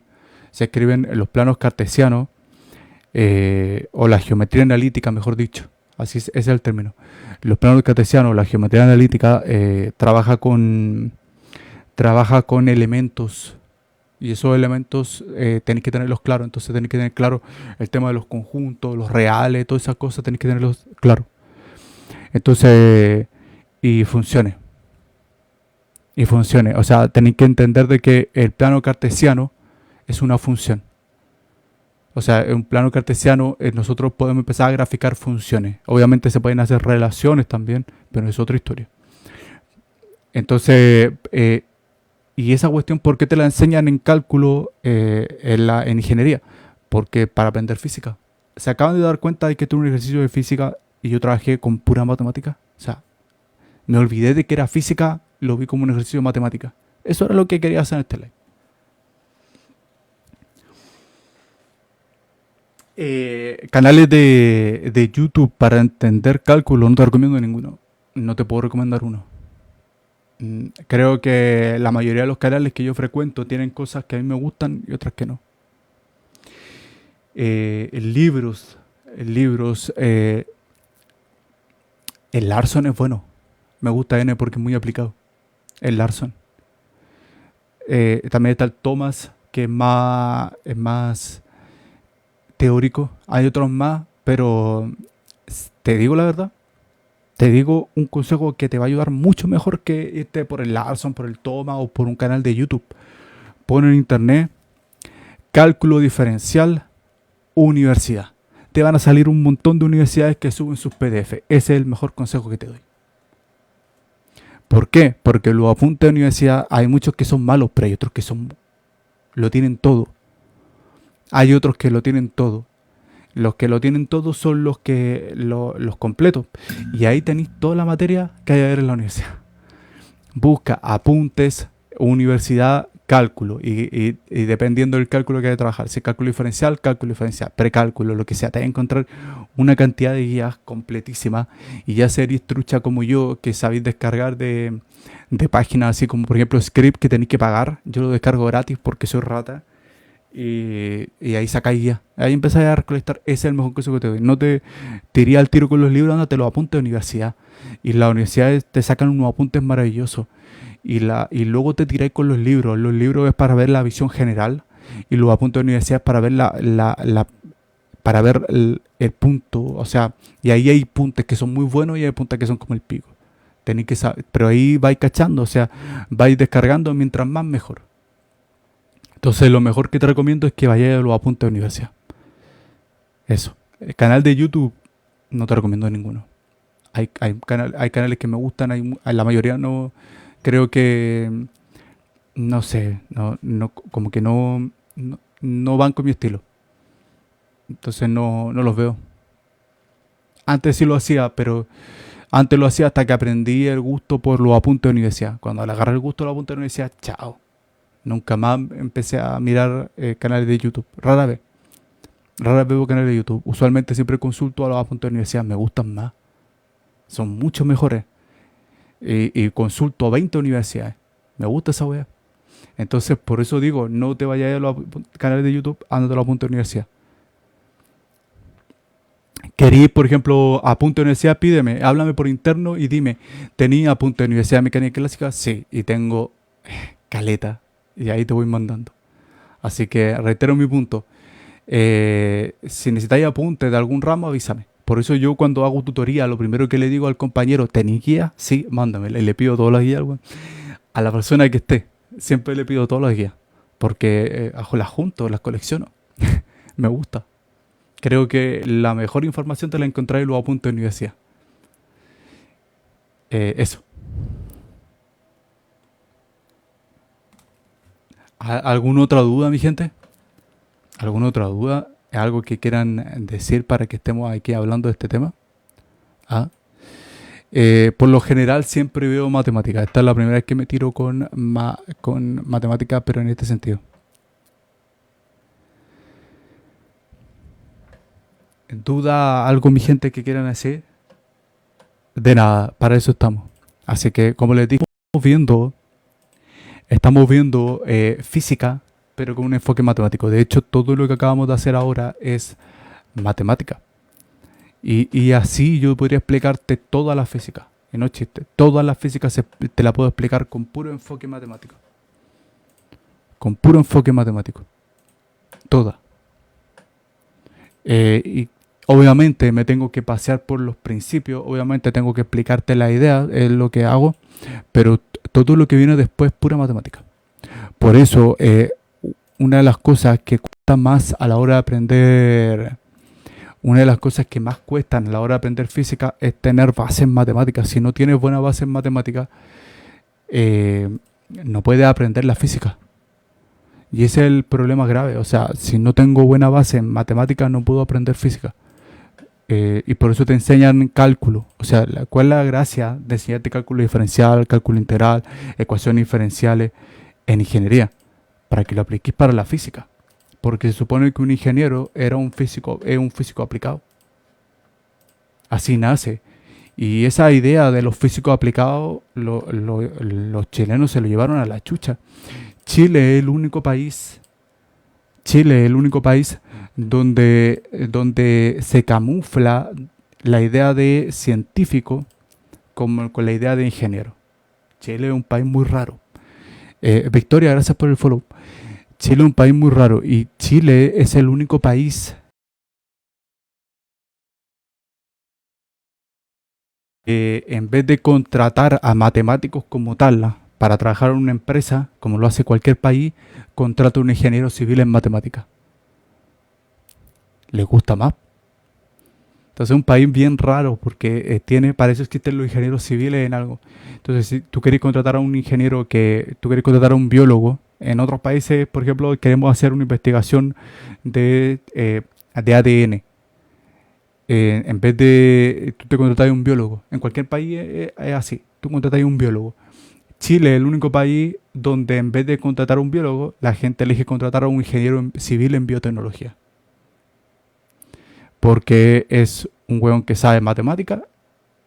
Se escriben en los planos cartesianos, o la geometría analítica, mejor dicho. Ese es el término. Los planos cartesianos, la geometría analítica, trabaja con elementos. Y esos elementos tenéis que tenerlos claros. Entonces tenéis que tener claro el tema de los conjuntos, los reales, todas esas cosas, tenéis que tenerlos claros. Entonces, y funcione. Y funcione. O sea, tenéis que entender de que el plano cartesiano es una función. O sea, en un plano cartesiano nosotros podemos empezar a graficar funciones. Obviamente se pueden hacer relaciones también, pero es otra historia. Entonces, y esa cuestión, ¿por qué te la enseñan en cálculo en ingeniería? Porque para aprender física. Se acaban de dar cuenta de que tuve un ejercicio de física y yo trabajé con pura matemática. O sea, me olvidé de que era física, lo vi como un ejercicio de matemática. Eso era lo que quería hacer en este live. Canales de YouTube para entender cálculo, no te recomiendo ninguno. No te puedo recomendar uno. Creo que la mayoría de los canales que yo frecuento tienen cosas que a mí me gustan y otras que no. Libros, libros. El Larson es bueno. Me gusta N porque es muy aplicado. El Larson. También está el Thomas, que es más teórico. Hay otros más, pero te digo la verdad. Te digo un consejo que te va a ayudar mucho mejor que irte por el Larson, por el Thomas o por un canal de YouTube. Pon en internet cálculo diferencial universidad. Te van a salir un montón de universidades que suben sus PDF. Ese es el mejor consejo que te doy. ¿Por qué? Porque los apuntes de universidad hay muchos que son malos, pero hay otros que lo tienen todo. Hay otros que lo tienen todo. Los que lo tienen todo son los completos. Y ahí tenéis toda la materia que hay a ver en la universidad. Busca apuntes, universidad, cálculo. Y dependiendo del cálculo que hay que trabajar, si es cálculo diferencial, precálculo, lo que sea, te vas a encontrar una cantidad de guías completísimas. Y ya seréis trucha como yo, que sabéis descargar de páginas así como por ejemplo Script, que tenéis que pagar. Yo lo descargo gratis porque soy rata. Y ahí sacáis guía. Ahí empezáis a recolectar. Ese es el mejor consejo que te doy. No te iría al tiro con los libros, ándate los apuntes de universidad. Y las universidades te sacan unos apuntes maravillosos. Y luego te tiráis con los libros. Los libros es para ver la visión general. Y los apuntes de universidad es para ver para ver el punto. O sea, y ahí hay puntos que son muy buenos y hay puntos que son como el pico. Tenéis que saber. Pero ahí vais cachando. O sea, vais descargando mientras más mejor. Entonces lo mejor que te recomiendo es que vayas a los apuntes de universidad. Eso. El canal de YouTube no te recomiendo ninguno. Hay canales que me gustan, la mayoría no. Creo que, no sé, como que no van con mi estilo. Entonces no los veo. Antes sí lo hacía, pero antes lo hacía hasta que aprendí el gusto por los apuntes de universidad. Cuando le agarré el gusto a los apuntes de universidad, chao. Nunca más empecé a mirar canales de YouTube. Rara vez veo canales de YouTube. Usualmente siempre consulto a los apuntes de universidad. Me gustan más. Son mucho mejores. Y consulto a 20 universidades. Me gusta esa wea. Entonces, por eso digo, no te vayas a los canales de YouTube, ándate a los apuntes de universidad. Querí, por ejemplo, apunte de universidad, pídeme, háblame por interno y dime, ¿tenía apunte de universidad de mecánica clásica? Sí, y tengo caleta. Y ahí te voy mandando. Así que reitero mi punto. Si necesitáis apuntes de algún ramo, avísame. Por eso yo cuando hago tutoría, lo primero que le digo al compañero, ¿tenés guía? Sí, mándame. Le pido todas las guías, a la persona que esté. Siempre le pido todas las guías. Porque las junto, las colecciono. Me gusta. Creo que la mejor información te la encontráis en los apuntes de universidad. Eso. ¿Alguna otra duda, mi gente? ¿Alguna otra duda? ¿Algo que quieran decir para que estemos aquí hablando de este tema? ¿Ah? Por lo general siempre veo matemáticas. Esta es la primera vez que me tiro con matemáticas, pero en este sentido. ¿Duda algo, mi gente, que quieran decir? De nada, para eso estamos. Así que, como les digo, estamos viendo física, pero con un enfoque matemático. De hecho, todo lo que acabamos de hacer ahora es matemática. Y así yo podría explicarte toda la física. Y no es chiste. Toda la física te la puedo explicar con puro enfoque matemático. Con puro enfoque matemático. Toda. Y obviamente me tengo que pasear por los principios. Obviamente tengo que explicarte la idea, es lo que hago. Pero todo lo que viene después es pura matemática. Por eso, una de las cosas que cuesta más a la hora de aprender, una de las cosas que más cuestan a la hora de aprender física es tener bases en matemáticas. Si no tienes buena base en matemáticas, eh, no puedes aprender la física. Y ese es el problema grave. O sea, si no tengo buena base en matemáticas, no puedo aprender física. Y por eso te enseñan cálculo. O sea, ¿cuál es la gracia de enseñarte cálculo diferencial, cálculo integral, ecuaciones diferenciales en ingeniería? Para que lo apliques para la física. Porque se supone que un ingeniero era un físico, es un físico aplicado. Así nace. Y esa idea de los físicos aplicados, los chilenos se lo llevaron a la chucha. Chile es el único país, Chile es el único país donde se camufla la idea de científico como con la idea de ingeniero. Chile es un país muy raro. Victoria, gracias por el follow. Chile es un país muy raro y Chile es el único país que en vez de contratar a matemáticos como tal para trabajar en una empresa, como lo hace cualquier país, contrata a un ingeniero civil en matemáticas. Les gusta más. Entonces es un país bien raro porque para eso existen los ingenieros civiles en algo. Entonces si tú querés contratar a un ingeniero tú querés contratar a un biólogo, en otros países, por ejemplo, queremos hacer una investigación de ADN. En vez de tú te contratas a un biólogo, en cualquier país es así, tú contratas a un biólogo. Chile es el único país donde en vez de contratar a un biólogo, la gente elige contratar a un ingeniero civil en biotecnología. Porque es un hueón que sabe matemática,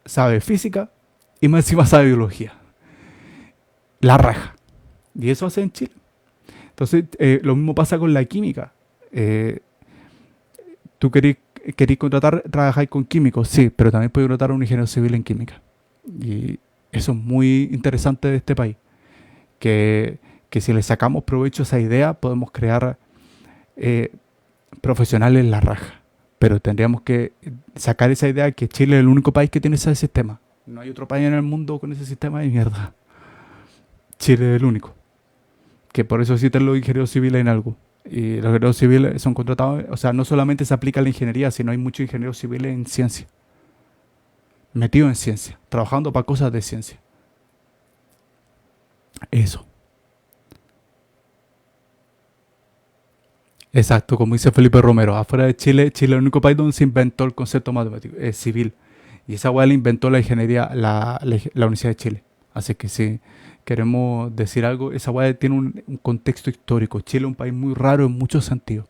sabe física y más encima sabe biología. La raja. Y eso hace en Chile. Entonces, lo mismo pasa con la química. Eh, Tú querés trabajar con químicos, sí, pero también puedes contratar a un ingeniero civil en química. Y eso es muy interesante de este país. Que si le sacamos provecho a esa idea, podemos crear eh, profesionales en la raja. Pero tendríamos que sacar esa idea que Chile es el único país que tiene ese sistema. No hay otro país en el mundo con ese sistema de mierda. Chile es el único. Que por eso existen los ingenieros civiles en algo. Y los ingenieros civiles son contratados, o sea, no solamente se aplica a la ingeniería, sino hay muchos ingenieros civiles en ciencia. Metidos en ciencia, trabajando para cosas de ciencia. Eso. Exacto, como dice Felipe Romero, afuera de Chile, Chile es el único país donde se inventó el concepto matemático, civil. Y esa weá la inventó la ingeniería, la Universidad de Chile. Así que si queremos decir algo, esa weá tiene un contexto histórico. Chile es un país muy raro en muchos sentidos.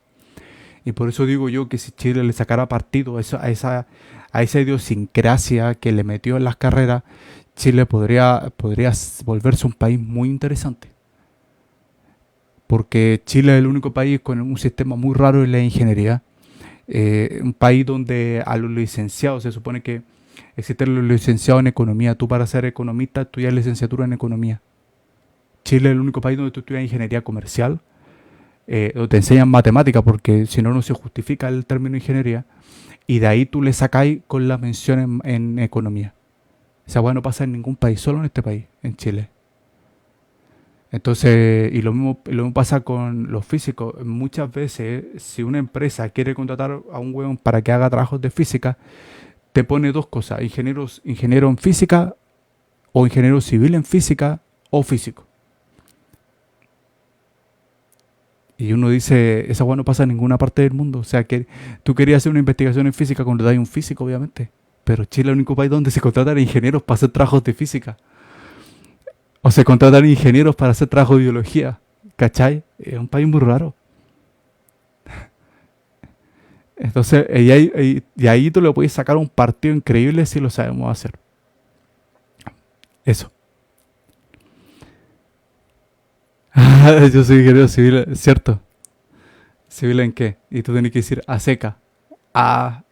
Y por eso digo yo que si Chile le sacara partido a esa idiosincrasia que le metió en las carreras, Chile podría volverse un país muy interesante. Porque Chile es el único país con un sistema muy raro en la ingeniería. Un país donde a los licenciados, se supone que existen los licenciados en economía. Tú para ser economista estudias licenciatura en economía. Chile es el único país donde tú estudias ingeniería comercial, donde te enseñan matemática, porque si no, no se justifica el término ingeniería. Y de ahí tú le sacáis con la mención en economía. Esa hueá no pasa en ningún país, solo en este país, en Chile. Entonces, lo mismo pasa con los físicos. Muchas veces, si una empresa quiere contratar a un hueón para que haga trabajos de física, te pone dos cosas: ingeniero en física, o ingeniero civil en física, o físico. Y uno dice, esa hueá no pasa en ninguna parte del mundo. O sea, que tú querías hacer una investigación en física, contratar a un físico, obviamente. Pero Chile es el único país donde se contratan ingenieros para hacer trabajos de física. O se contratan ingenieros para hacer trabajo de biología. ¿Cachai? Es un país muy raro. Entonces, y ahí tú le puedes sacar un partido increíble si lo sabemos hacer. Eso. Yo soy ingeniero civil, ¿cierto? ¿Civil en qué? Y tú tienes que decir a seca. Ah,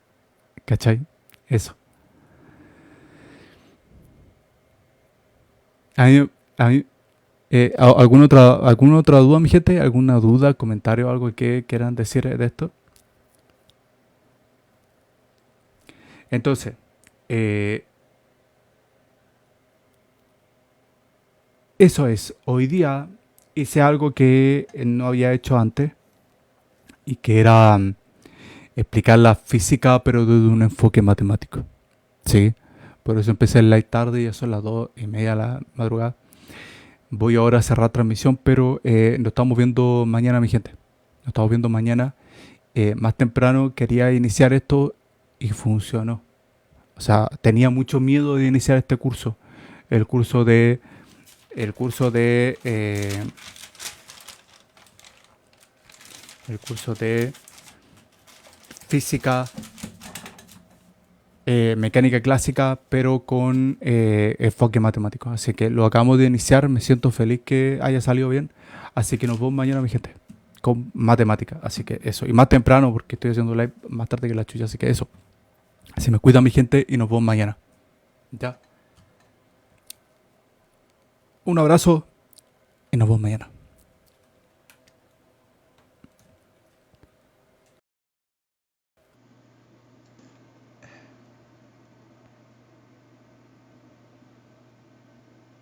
¿cachai? Eso. A mí, a mí, ¿alguna otra duda, mi gente? ¿Alguna duda, comentario, algo que quieran decir de esto? Entonces, eh, eso es. Hoy día hice algo que no había hecho antes y que era explicar la física, pero desde un enfoque matemático. Sí. Por eso empecé el live tarde y eso a las 2:30 de la madrugada. Voy ahora a cerrar transmisión, pero nos estamos viendo mañana, mi gente. Nos estamos viendo mañana. Más temprano quería iniciar esto y funcionó. O sea, tenía mucho miedo de iniciar este curso. El curso de. El curso de. El curso de física, mecánica clásica, pero con enfoque matemático. Así que lo acabamos de iniciar. Me siento feliz que haya salido bien. Así que nos vemos mañana, mi gente, con matemática. Así que eso. Y más temprano, porque estoy haciendo live más tarde que la chucha. Así que eso. Así me cuidan, mi gente, y nos vemos mañana. Ya. Un abrazo y nos vemos mañana.